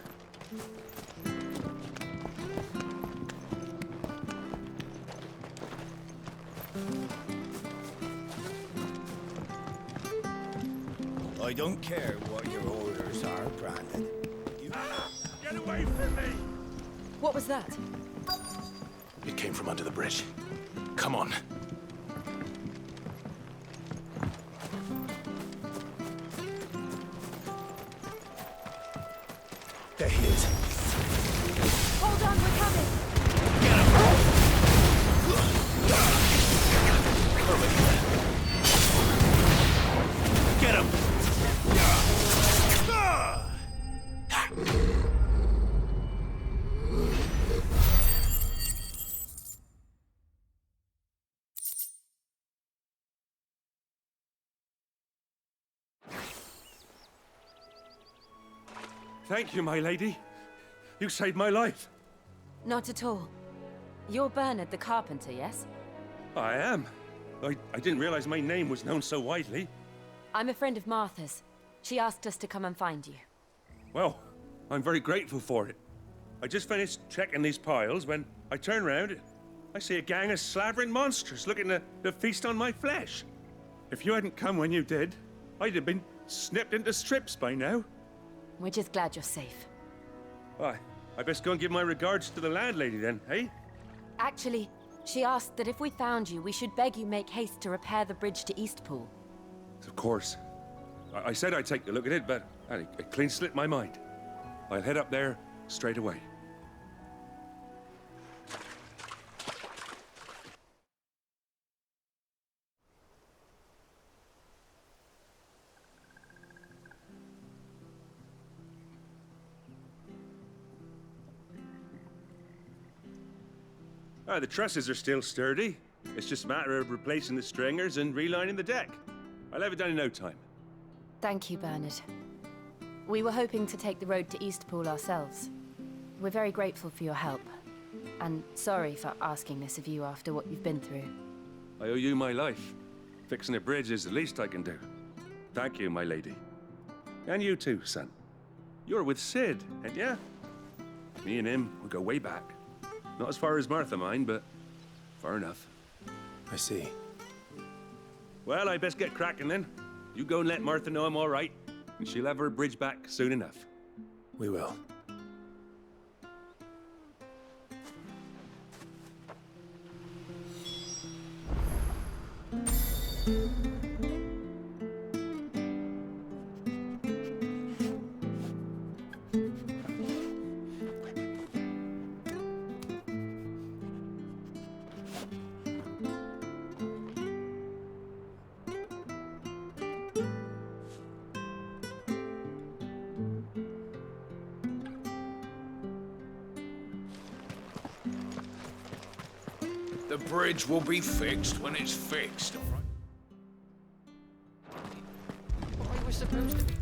I don't care what your orders are, Brandon. Get away from me! What was that? It came from under the bridge. Come on. There he is. Hold on, we're coming! Over here. Get him! Thank you, my lady. You saved my life. Not at all. You're Bernard the carpenter, yes? I am. I didn't realize my name was known so widely. I'm a friend of Martha's. She asked us to come and find you. Well, I'm very grateful for it. I just finished checking these piles when I turn around. I see a gang of slavering monsters looking to feast on my flesh. If you hadn't come when you did, I'd have been snipped into strips by now. We're just glad you're safe. Why, I best go and give my regards to the landlady then, eh? Actually, she asked that if we found you, we should beg you make haste to repair the bridge to Eastpool. Of course. I said I'd take a look at it, but it clean slipped my mind. I'll head up there straight away. The trusses are still sturdy. It's just a matter of replacing the stringers and relining the deck. I'll have it done in no time. Thank you, Bernard. We were hoping to take the road to Eastpool ourselves. We're very grateful for your help. And sorry for asking this of you after what you've been through. I owe you my life. Fixing a bridge is the least I can do. Thank you, my lady. And you too, son. You're with Sid, ain't ya? Me and him will go way back. Not as far as Martha, mind, but far enough. I see. Well, I best get cracking then. You go and let Martha know I'm all right, and she'll have her bridge back soon enough. We will. The bridge will be fixed when it's fixed. I was supposed to be...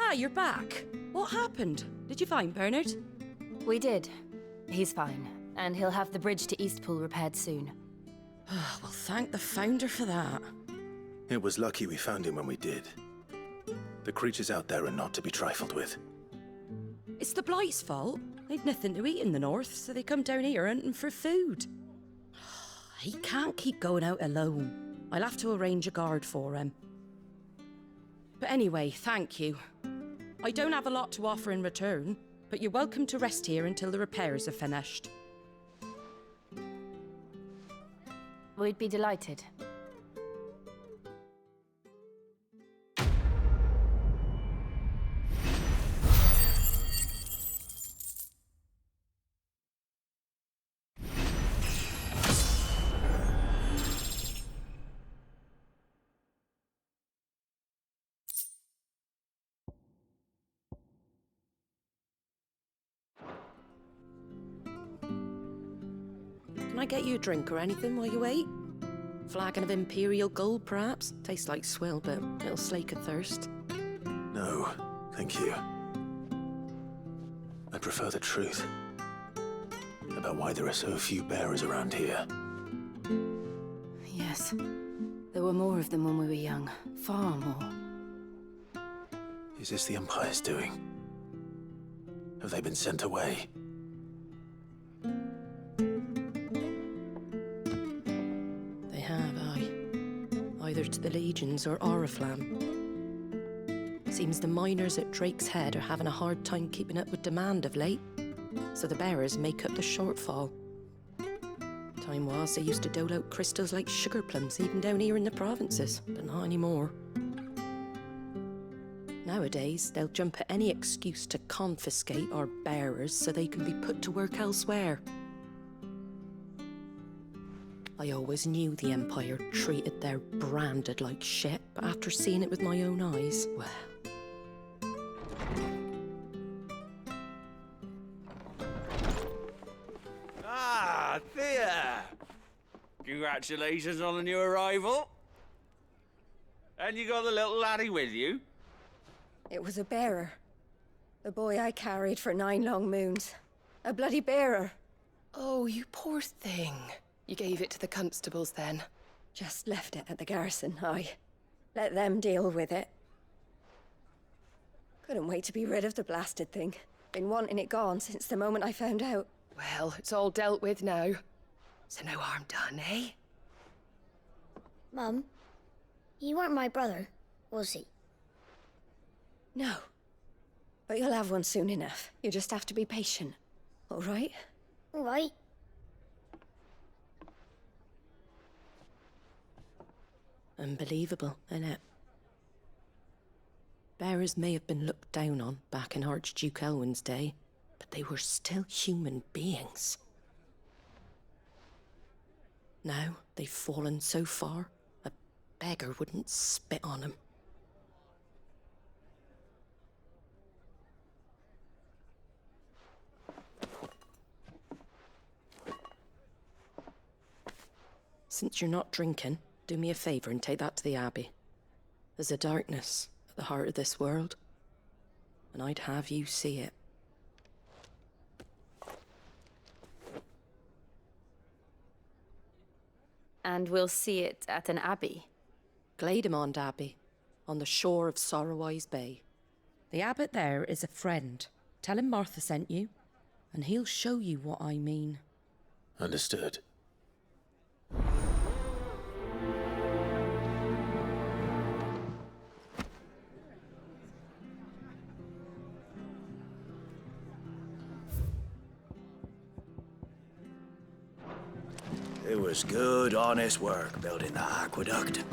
Ah, you're back. What happened? Did you find Bernard? We did. He's fine, and he'll have the bridge to Eastpool repaired soon. Well, thank the Founder for that. It was lucky we found him when we did. The creatures out there are not to be trifled with. It's the Blight's fault. They'd nothing to eat in the north, so they come down here hunting for food. He can't keep going out alone. I'll have to arrange a guard for him. But anyway, thank you. I don't have a lot to offer in return, but you're welcome to rest here until the repairs are finished. We'd be delighted. Can I get you a drink or anything while you wait? Flagon of Imperial Gold, perhaps? Tastes like swill, but it'll slake a thirst. No, thank you. I prefer the truth about why there are so few bearers around here. Yes. There were more of them when we were young. Far more. Is this the Empire's doing? Have they been sent away? They have, aye. Either to the Legions or Oriflamme. Seems the miners at Drake's Head are having a hard time keeping up with demand of late, so the bearers make up the shortfall. Time was they used to dole out crystals like sugar plums even down here in the provinces, but not anymore. Nowadays, they'll jump at any excuse to confiscate our bearers so they can be put to work elsewhere. I always knew the Empire treated their branded like shit, but after seeing it with my own eyes, well... Ah, Thea! Congratulations on the new arrival. And you got the little laddie with you? It was a bearer. The boy I carried for 9 long moons. A bloody bearer. Oh, you poor thing. You gave it to the constables then? Just left it at the garrison, aye. Let them deal with it. Couldn't wait to be rid of the blasted thing. Been wanting it gone since the moment I found out. Well, it's all dealt with now. So no harm done, eh? Mum, you weren't my brother, was he? No. But you'll have one soon enough. You just have to be patient. All right? All right. Unbelievable, innit? Bearers may have been looked down on back in Archduke Elwin's day, but they were still human beings. Now they've fallen so far, a beggar wouldn't spit on them. Since you're not drinking, do me a favor and take that to the Abbey. There's a darkness at the heart of this world, and I'd have you see it. And we'll see it at an abbey? Glademond Abbey, on the shore of Sorrowise Bay. The abbot there is a friend. Tell him Martha sent you, and he'll show you what I mean. Understood. It was good, honest work building the aqueduct.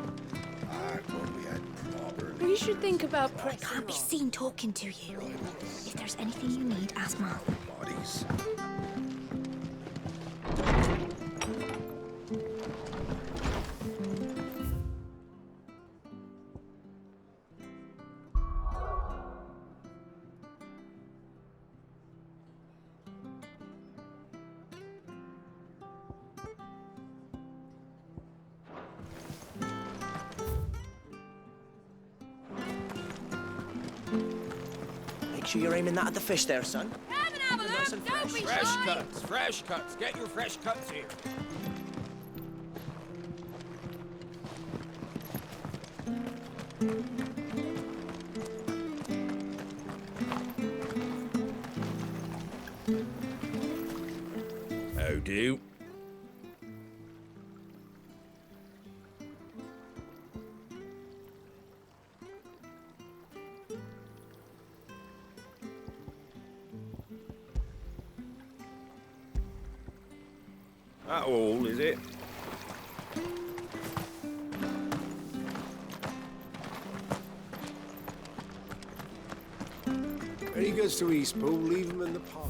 We should think about... I can't be seen talking to you. If there's anything you need, ask Mom. Make sure you're aiming that at the fish there, son. Fresh cuts, fresh cuts. Get your fresh cuts here. How do? That all, is it? When he goes to Eastpool, leave him in the pot.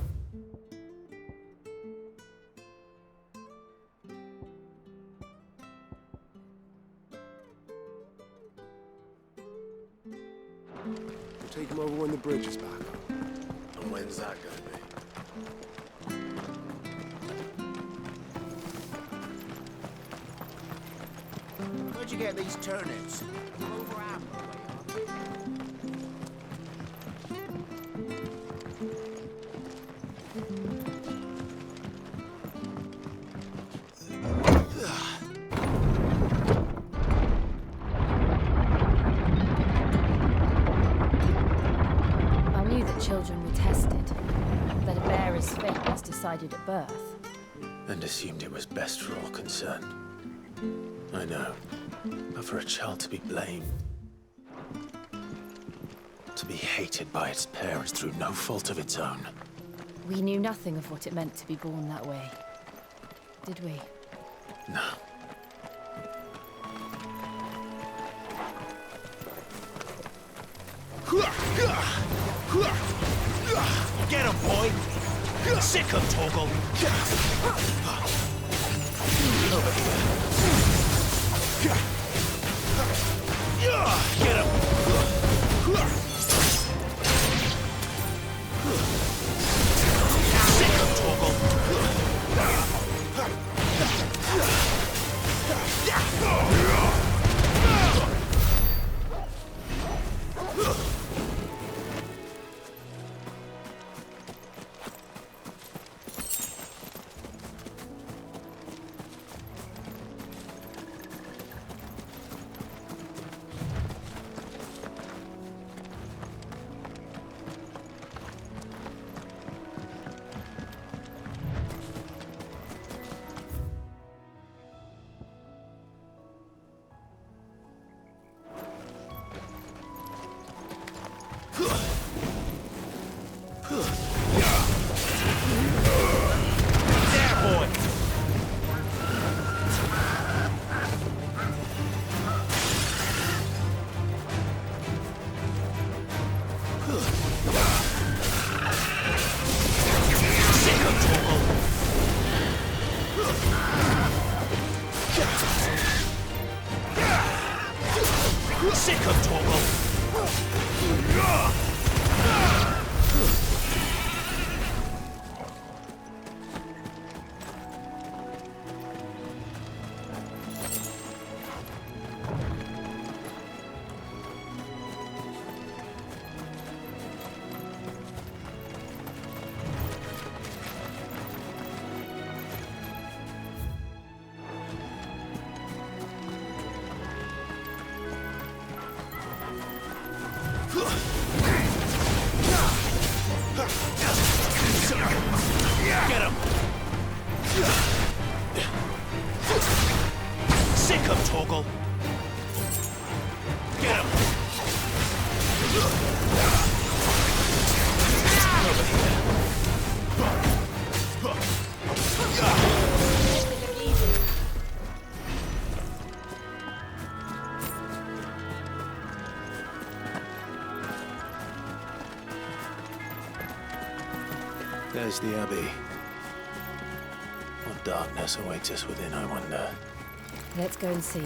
We'll take him over when the bridge is back up. And when's that gonna be? Where'd you get these turnips? Over Amber way, I knew that children were tested, that a bearer's fate was decided at birth. And assumed it was best for all concerned. I know. But for a child to be blamed, to be hated by its parents through no fault of its own. We knew nothing of what it meant to be born that way, did we? No. Get him, boy! Sick him, Torgal! Over here. Get him! Sick him, Torgal! Sick of Torgal! Get him! Sick him, Torgal! Get him! Over here. There's the Abbey. What darkness awaits us within, I wonder. Let's go and see.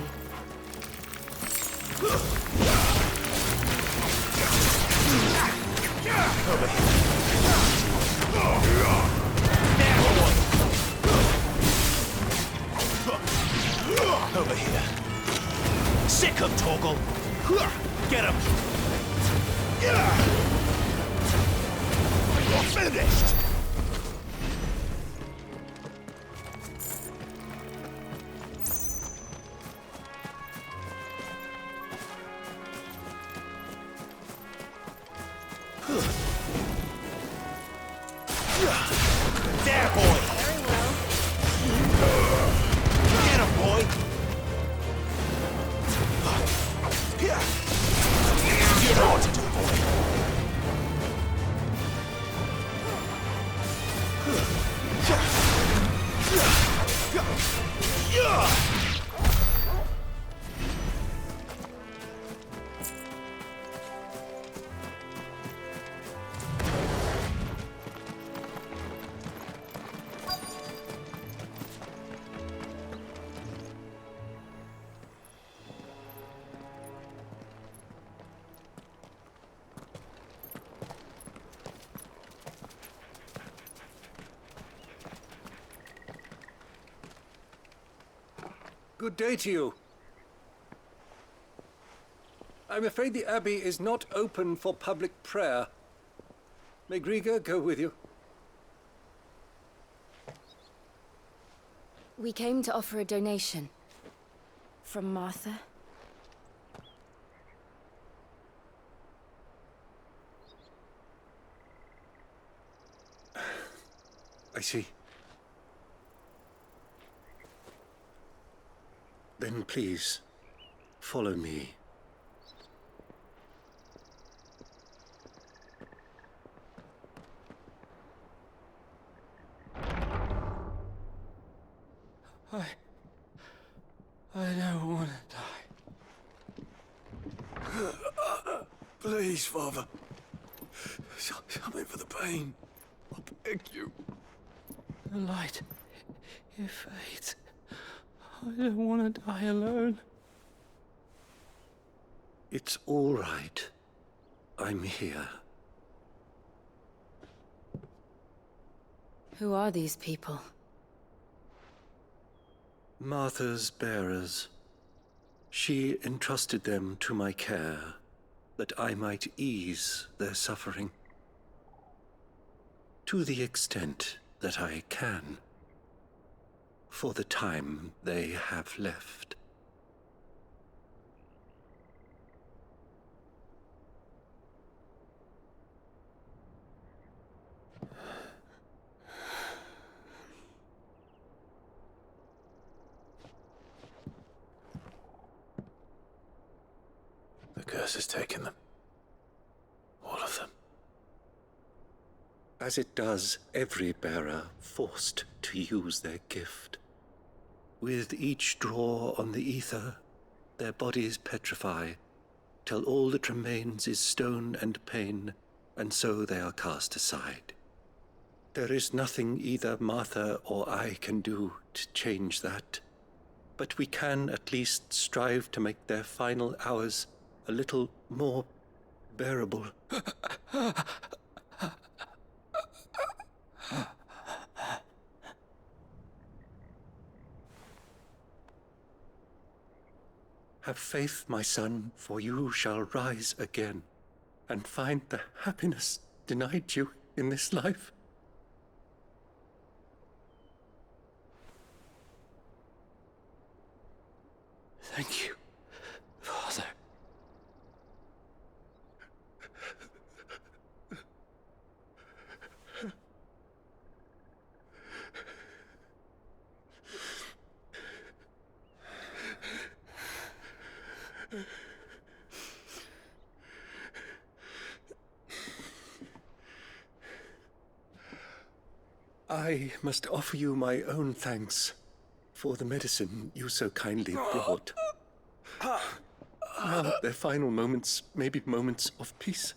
Over here. Over here. Sick him, Torgal! Get him! You're finished! There, boy! Very well. Get him, boy! You know what to do, boy! Good day to you. I'm afraid the Abbey is not open for public prayer. May Griga go with you? We came to offer a donation. From Martha. I see. Then please, follow me. I don't want to die. Please, Father. Something for the pain. I beg you. The light, it fades. I don't want to die alone. It's all right. I'm here. Who are these people? Martha's bearers. She entrusted them to my care, that I might ease their suffering. To the extent that I can, for the time they have left. The curse has taken them. All of them. As it does every bearer forced to use their gift. With each draw on the ether, their bodies petrify, till all that remains is stone and pain, and so they are cast aside. There is nothing either Martha or I can do to change that, but we can at least strive to make their final hours a little more bearable. Have faith, my son, for you shall rise again and find the happiness denied you in this life. Thank you, Father. I must offer you my own thanks for the medicine you so kindly brought. Now their final moments may be moments of peace.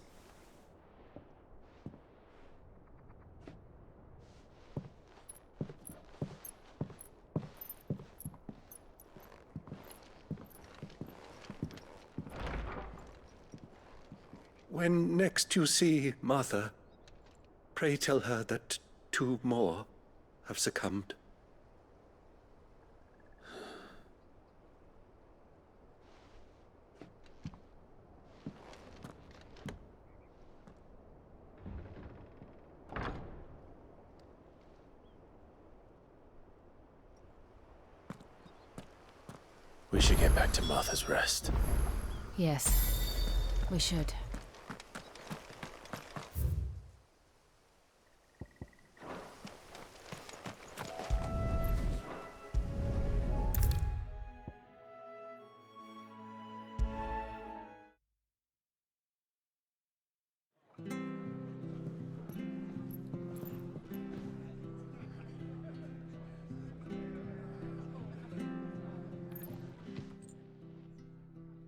When next you see Martha, pray tell her that 2 more have succumbed. We should get back to Martha's Rest. Yes, we should.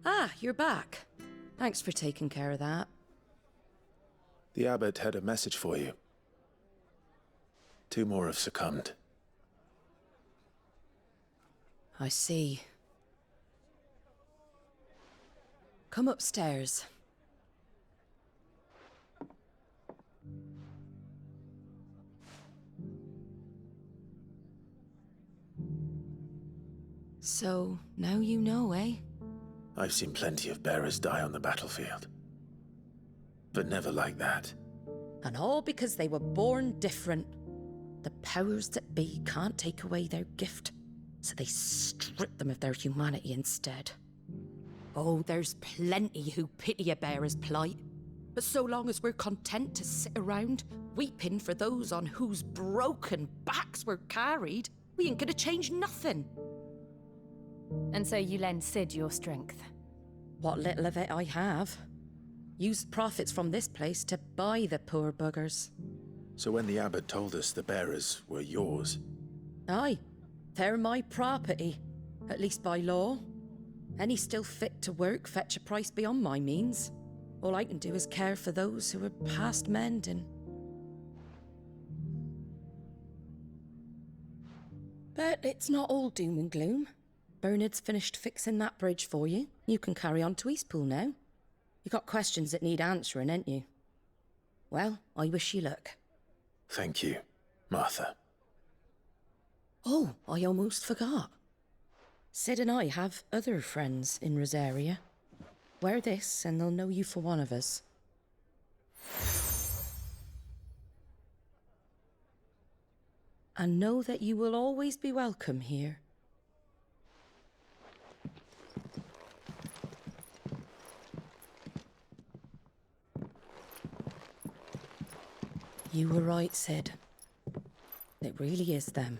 Ah, you're back. Thanks for taking care of that. The abbot had a message for you. 2 more have succumbed. I see. Come upstairs. So, now you know, eh? I've seen plenty of bearers die on the battlefield. But never like that. And all because they were born different. The powers that be can't take away their gift, so they strip them of their humanity instead. Oh, there's plenty who pity a bearer's plight. But so long as we're content to sit around, weeping for those on whose broken backs we're carried, we ain't gonna change nothing. And so you lend Sid your strength? What little of it I have. Use the profits from this place to buy the poor buggers. So when the abbot told us the bearers were yours... Aye, they're my property, at least by law. Any still fit to work fetch a price beyond my means. All I can do is care for those who are past mending. But it's not all doom and gloom. Bernard's finished fixing that bridge for you. You can carry on to Eastpool now. You got questions that need answering, ain't you? Well, I wish you luck. Thank you, Martha. Oh, I almost forgot. Sid and I have other friends in Rosaria. Wear this and they'll know you for one of us. And know that you will always be welcome here. You were right, Sid. It really is them.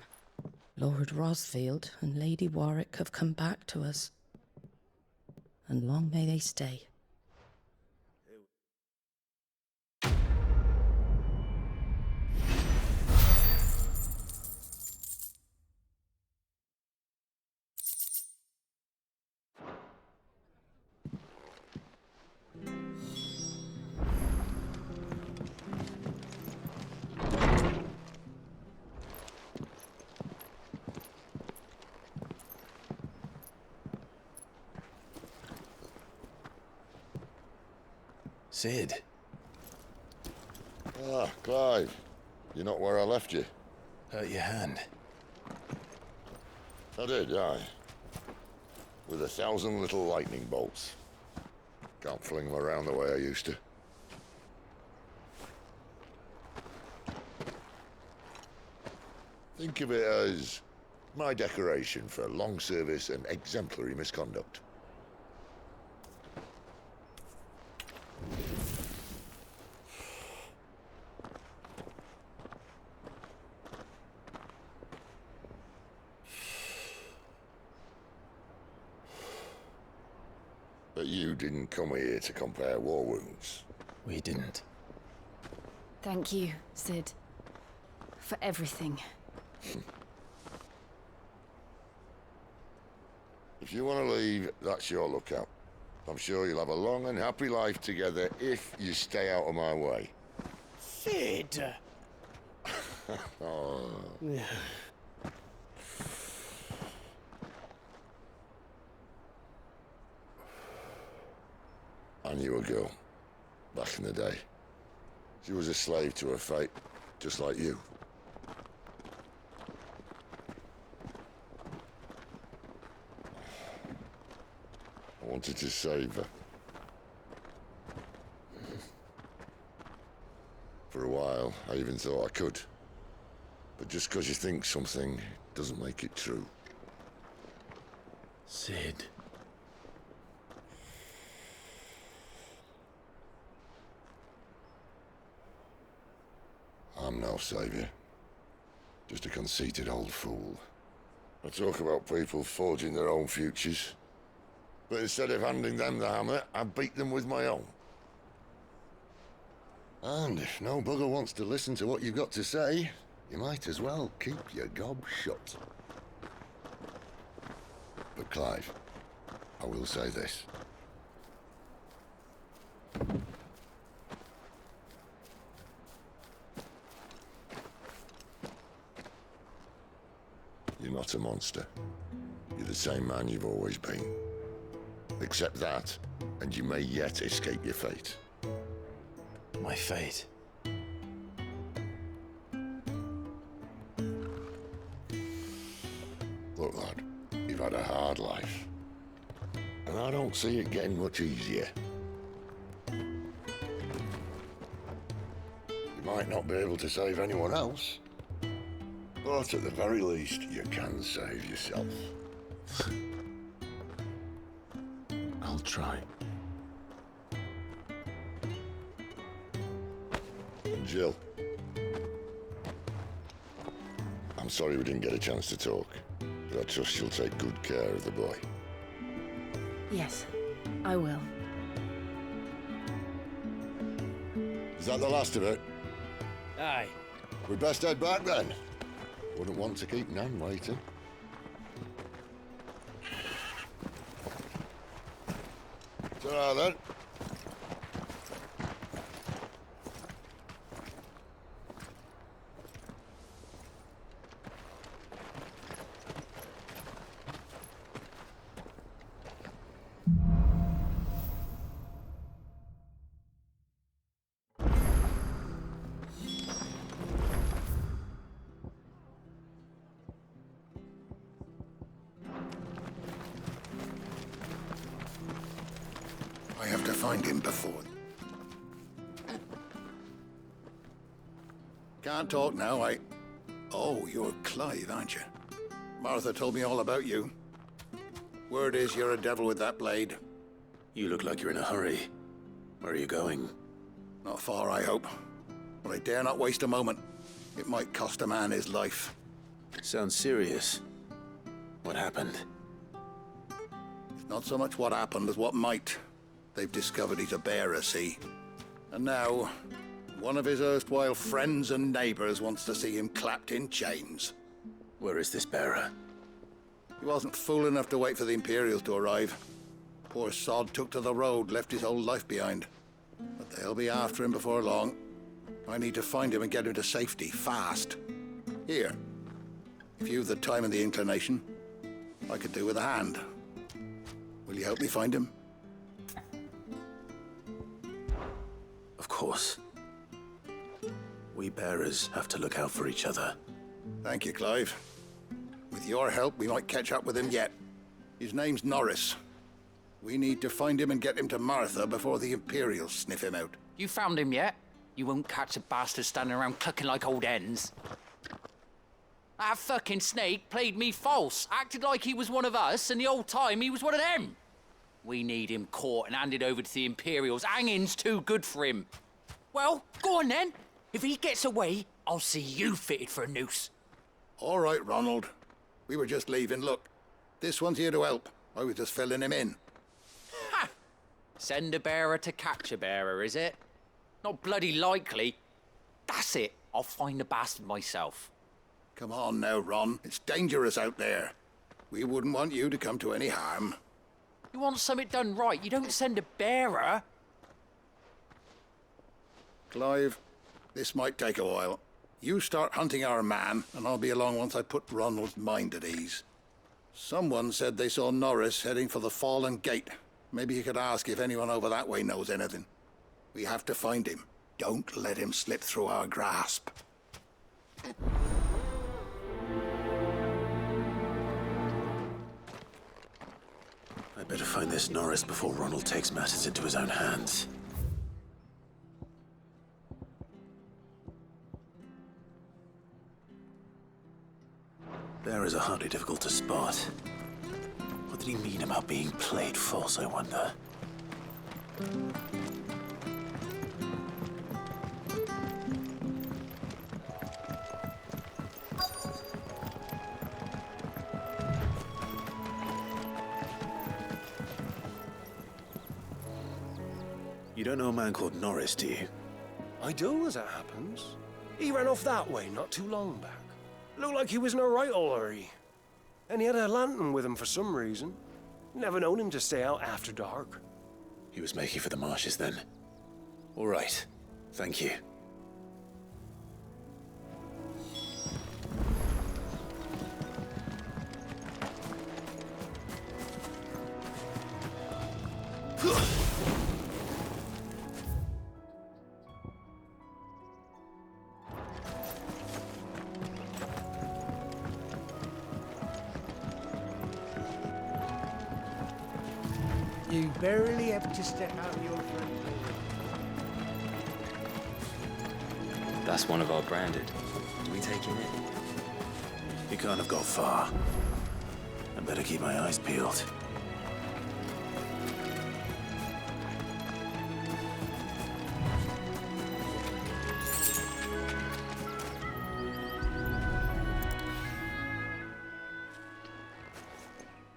Lord Rosfield and Lady Warwick have come back to us. And long may they stay. Sid. Ah, Clive. You're not where I left you. Hurt your hand. I did, aye. With 1,000 little lightning bolts. Can't fling them around the way I used to. Think of it as my decoration for long service and exemplary misconduct. But you didn't come here to compare war wounds. We didn't. Thank you, Sid. For everything. If you want to leave, that's your lookout. I'm sure you'll have a long and happy life together if you stay out of my way. Sid! Oh. I knew a girl, back in the day. She was a slave to her fate, just like you. I wanted to save her. For a while, I even thought I could. But just because you think something doesn't make it true. Sid. I'm no savior. Just a conceited old fool. I talk about people forging their own futures. But instead of handing them the hammer, I beat them with my own. And if no bugger wants to listen to what you've got to say, you might as well keep your gob shut. But Clive, I will say this. You're not a monster. You're the same man you've always been. Accept that, and you may yet escape your fate. My fate? Look, lad, you've had a hard life. And I don't see it getting much easier. You might not be able to save anyone else, but at the very least, you can save yourself. I'll try. And Jill, I'm sorry we didn't get a chance to talk, but I trust you'll take good care of the boy. Yes, I will. Is that the last of it? Aye. We'd best head back then. Wouldn't want to keep Nan waiting. Ta-ra then. I have to find him before. Can't talk now, Oh, you're Clive, aren't you? Martha told me all about you. Word is you're a devil with that blade. You look like you're in a hurry. Where are you going? Not far, I hope. But I dare not waste a moment. It might cost a man his life. Sounds serious. What happened? It's not so much what happened as what might. They've discovered he's a bearer, see? And now, one of his erstwhile friends and neighbors wants to see him clapped in chains. Where is this bearer? He wasn't fool enough to wait for the Imperials to arrive. Poor sod took to the road, left his whole life behind. But they'll be after him before long. I need to find him and get him to safety, fast. Here, if you've the time and the inclination, I could do with a hand. Will you help me find him? Of course. We bearers have to look out for each other. Thank you, Clive. With your help, we might catch up with him yet. His name's Norris. We need to find him and get him to Martha before the Imperials sniff him out. You found him yet? You won't catch a bastard standing around clucking like old hens. That fucking snake played me false, acted like he was one of us, and the whole time he was one of them. We need him caught and handed over to the Imperials. Hanging's too good for him. Well, go on then. If he gets away, I'll see you fitted for a noose. All right, Ronald. We were just leaving. Look, this one's here to help. I was just filling him in. Ha! Send a bearer to catch a bearer, is it? Not bloody likely. That's it. I'll find the bastard myself. Come on now, Ron. It's dangerous out there. We wouldn't want you to come to any harm. You want something done right, you don't send a bearer. Clive, this might take a while. You start hunting our man, and I'll be along once I put Ronald's mind at ease. Someone said they saw Norris heading for the Fallen Gate. Maybe you could ask if anyone over that way knows anything. We have to find him. Don't let him slip through our grasp. I better find this Norris before Ronald takes matters into his own hands. Bearers are hardly difficult to spot. What did he mean about being played false, I wonder? You don't know a man called Norris, do you? I do, as it happens. He ran off that way not too long back. Looked like he was in a right old hurry. And he had a lantern with him for some reason. Never known him to stay out after dark. He was making for the marshes then. All right. Thank you. You barely have to step out your front door. That's one of our branded. Do we take him in? He can't have got far. I better keep my eyes peeled.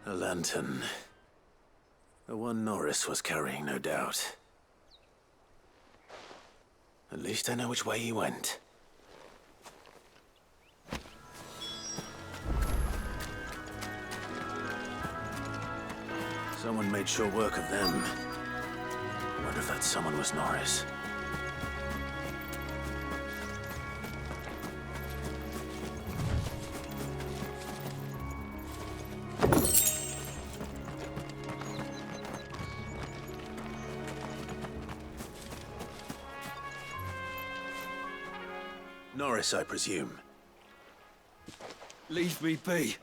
A lantern. The one Norris was carrying, no doubt. At least I know which way he went. Someone made short work of them. I wonder if that someone was Norris. Norris, I presume. Leave me be.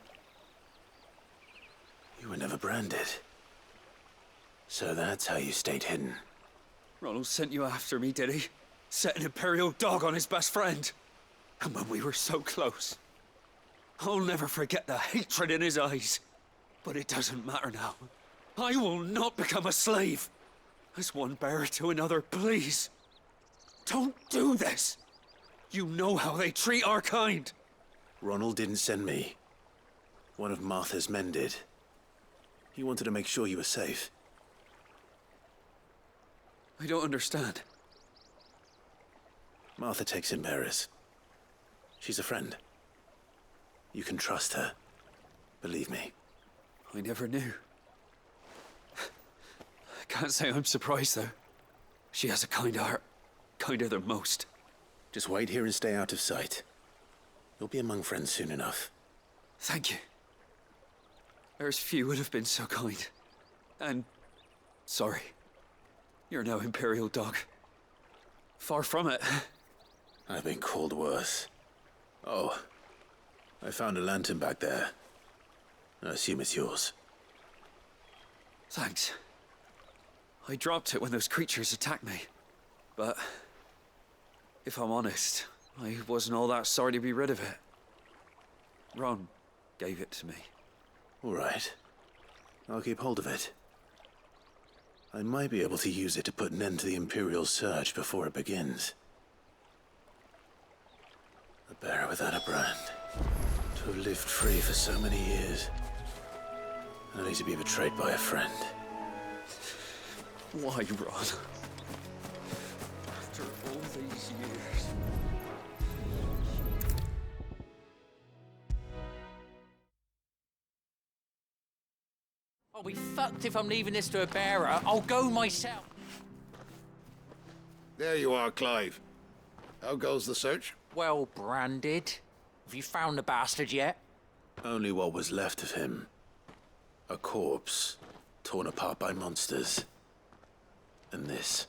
You were never branded. So that's how you stayed hidden. Ronald sent you after me, did he? Set an Imperial dog on his best friend. And when we were so close. I'll never forget the hatred in his eyes. But it doesn't matter now. I will not become a slave. As one bearer to another, please. Don't do this. You know how they treat our kind. Ronald didn't send me. One of Martha's men did. He wanted to make sure you were safe. I don't understand. Martha takes in bearers. She's a friend. You can trust her. Believe me. I never knew. I can't say I'm surprised, though. She has a kind heart. Kinder than most. Just wait here and stay out of sight. You'll be among friends soon enough. Thank you. There's few would have been so kind. And sorry. You're no Imperial dog. Far from it. I've been called worse. Oh, I found a lantern back there. I assume it's yours. Thanks. I dropped it when those creatures attacked me. But if I'm honest, I wasn't all that sorry to be rid of it. Ron gave it to me. All right. I'll keep hold of it. I might be able to use it to put an end to the Imperial surge before it begins. A bearer without a brand. To have lived free for so many years. Only to be betrayed by a friend. Why, Ron? After all these years. I'll be fucked if I'm leaving this to a bearer. I'll go myself. There you are, Clive. How goes the search? Well branded. Have you found the bastard yet? Only what was left of him. A corpse, torn apart by monsters. And this.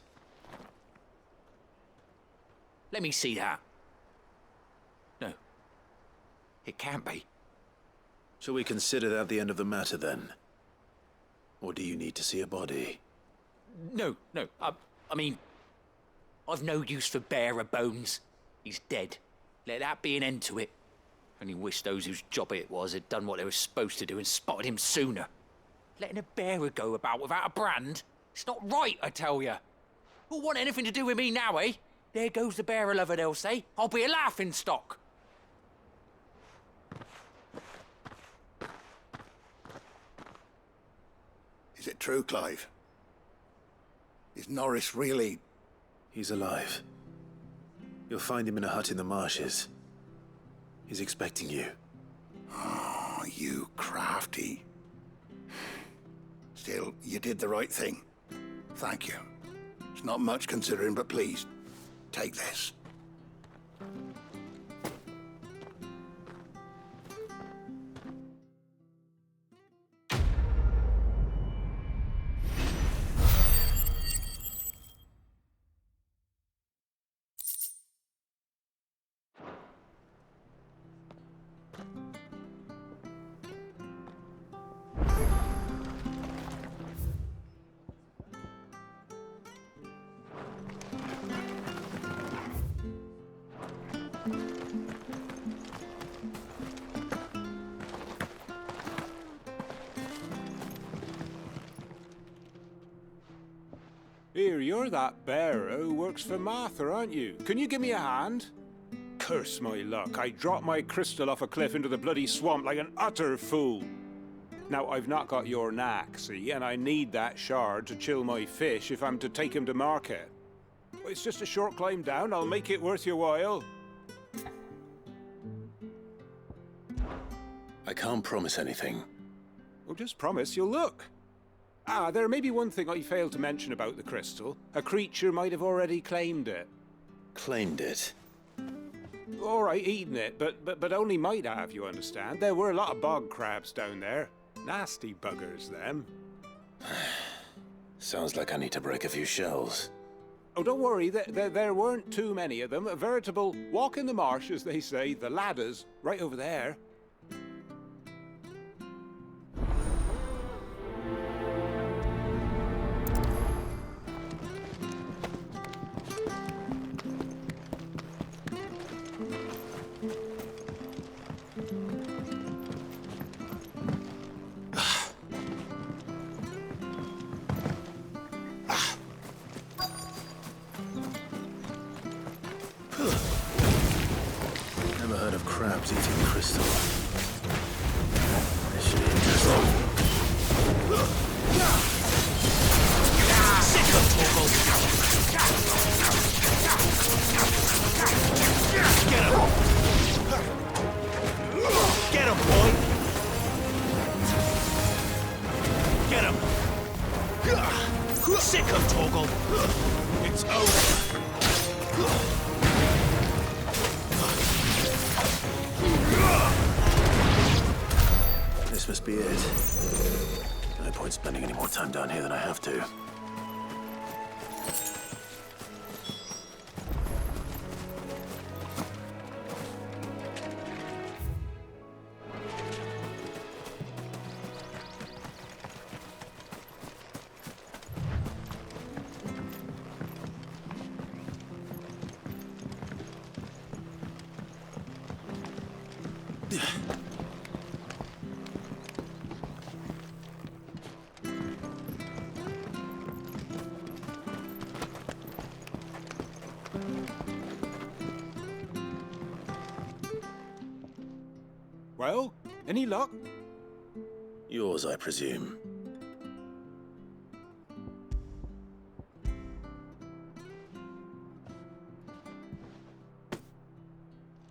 Let me see that. No. It can't be. Shall we consider that the end of the matter, then? Or do you need to see a body? No. I mean, I've no use for bearer bones. He's dead. Let that be an end to it. Only wish those whose job it was had done what they were supposed to do and spotted him sooner. Letting a bearer go about without a brand? It's not right, I tell you. Who'll want anything to do with me now, eh? There goes the bearer lover, they'll say. I'll be a laughing stock. Is it true, Clive? Is Norris really... He's alive. You'll find him in a hut in the marshes. He's expecting you. Oh, you crafty. Still, you did the right thing. Thank you. It's not much considering, but please, take this. Here, you're that bearer who works for Martha, aren't you? Can you give me a hand? Curse my luck, I dropped my crystal off a cliff into the bloody swamp like an utter fool. Now, I've not got your knack, see, and I need that shard to chill my fish if I'm to take him to market. It's just a short climb down, I'll make it worth your while. I can't promise anything. Well, just promise you'll look. Ah, there may be one thing I failed to mention about the crystal. A creature might have already claimed it. Claimed it? All right, eaten it, but only might have, you understand. There were a lot of bog crabs down there. Nasty buggers, them. Sounds like I need to break a few shells. Oh, don't worry, there weren't too many of them. A veritable walk in the marsh, as they say, the ladders, right over there. Never heard of crabs eating crystal. This should be interesting. Sick of Torgal! Get him! Get him, boy! Get him! Sick of Torgal! It's over! This must be it. No point spending any more time down here than I have to. Well, any luck? Yours, I presume.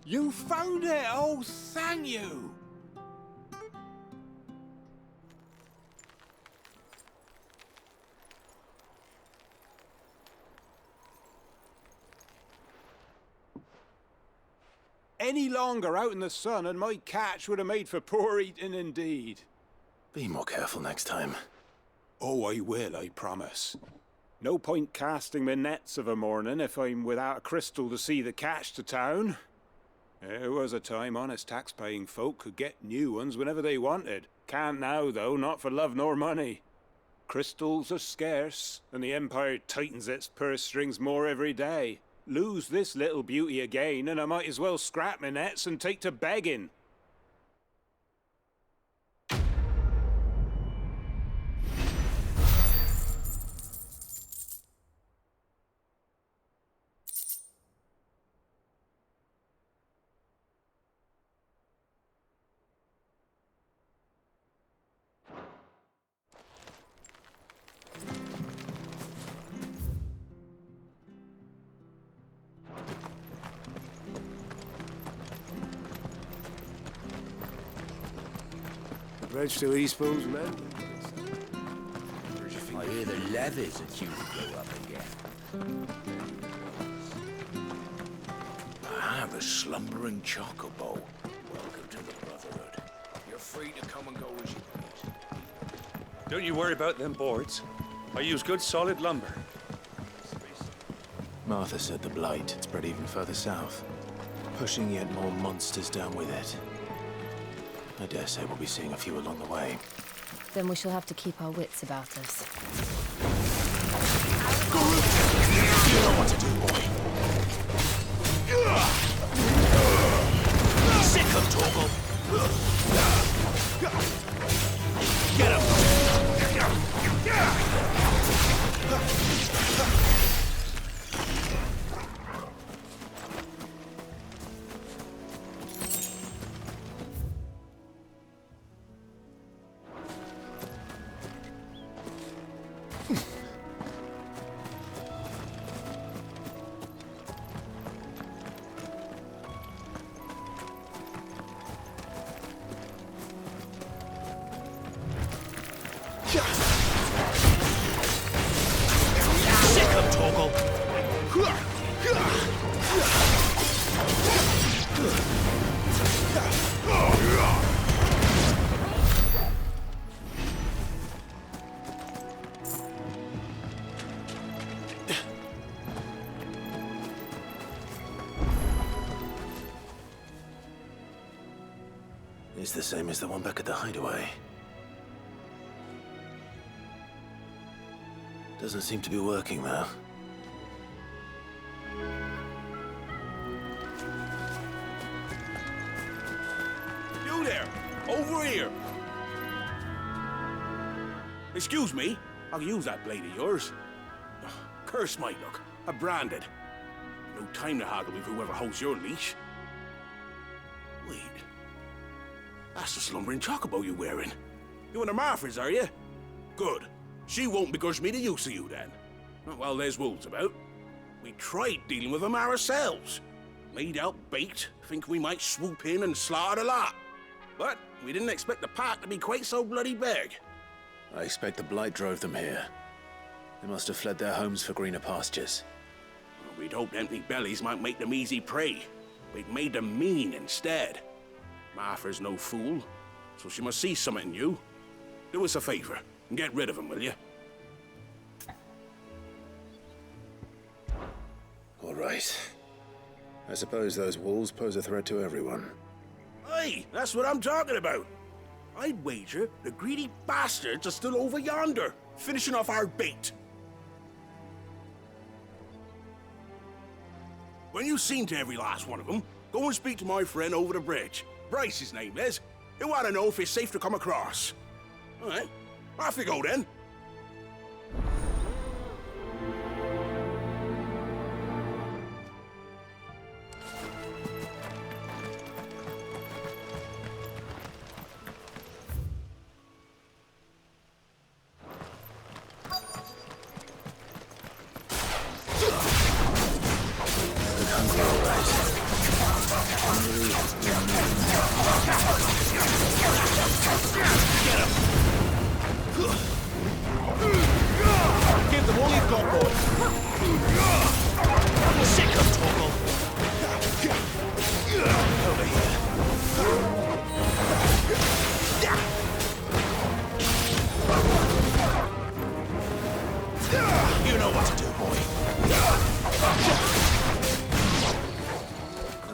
You found it! Oh, thank you! Any longer out in the sun and my catch would have made for poor eating indeed. Be more careful next time. Oh, I will, I promise. No point casting my nets of a morning if I'm without a crystal to see the catch to town. There was a time honest tax-paying folk could get new ones whenever they wanted. Can't now, though, not for love nor money. Crystals are scarce, and the Empire tightens its purse strings more every day. Lose this little beauty again, and I might as well scrap my nets and take to begging. Bridge to Eastpool's men. I hear the levies are due to go up again. I have a slumbering chocobo. Welcome to the Brotherhood. You're free to come and go as you please. Don't you worry about them boards. I use good solid lumber. Martha said the blight had spread even further south, pushing yet more monsters down with it. I dare say we'll be seeing a few along the way. Then we shall have to keep our wits about us. You know what to do, boy. Sick of Torgal. Get him! Sick of Torgal! It's the same as the one back at the hideaway. Doesn't seem to be working, though. You there! Over here! Excuse me, I'll use that blade of yours. Curse my luck. I'm branded. No time to haggle with whoever holds your leash. Wait. That's the slumbering chocobo you're wearing. You and the Marfors, are you? Good. She won't begrudge me the use of you, then. Not while there's wolves about. We tried dealing with them ourselves. Laid out bait, think we might swoop in and slaughter the lot. But we didn't expect the pack to be quite so bloody big. I expect the blight drove them here. They must have fled their homes for greener pastures. Well, we'd hoped empty bellies might make them easy prey. We'd made them mean instead. Martha's no fool, so she must see something in you. Do us a favor and get rid of them, will you? All right. I suppose those wolves pose a threat to everyone. Aye, that's what I'm talking about. I'd wager the greedy bastards are still over yonder, finishing off our bait. When you've seen to every last one of them, go and speak to my friend over the bridge. Bryce, his name is. He'll want to know if it's safe to come across. All right, off you go then. Give them all you've got, boy. Sick of Torgal. Over here. You know what to do, boy.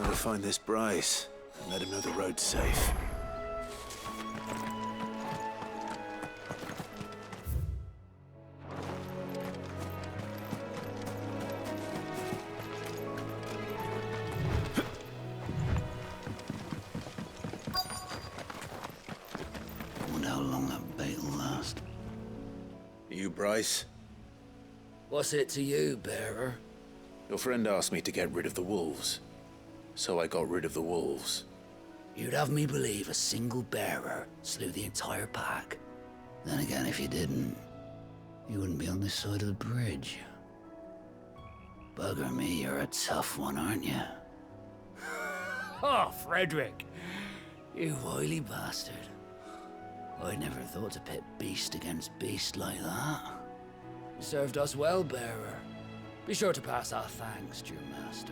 Gotta find this Bryce and let him know the road's safe. You, Bryce? What's it to you, bearer? Your friend asked me to get rid of the wolves. So I got rid of the wolves. You'd have me believe a single bearer slew the entire pack. Then again, if you didn't, you wouldn't be on this side of the bridge. Bugger me, you're a tough one, aren't you? Oh, Frederick! You wily bastard. I'd never thought to pit beast against beast like that. You served us well, bearer. Be sure to pass our thanks to your master.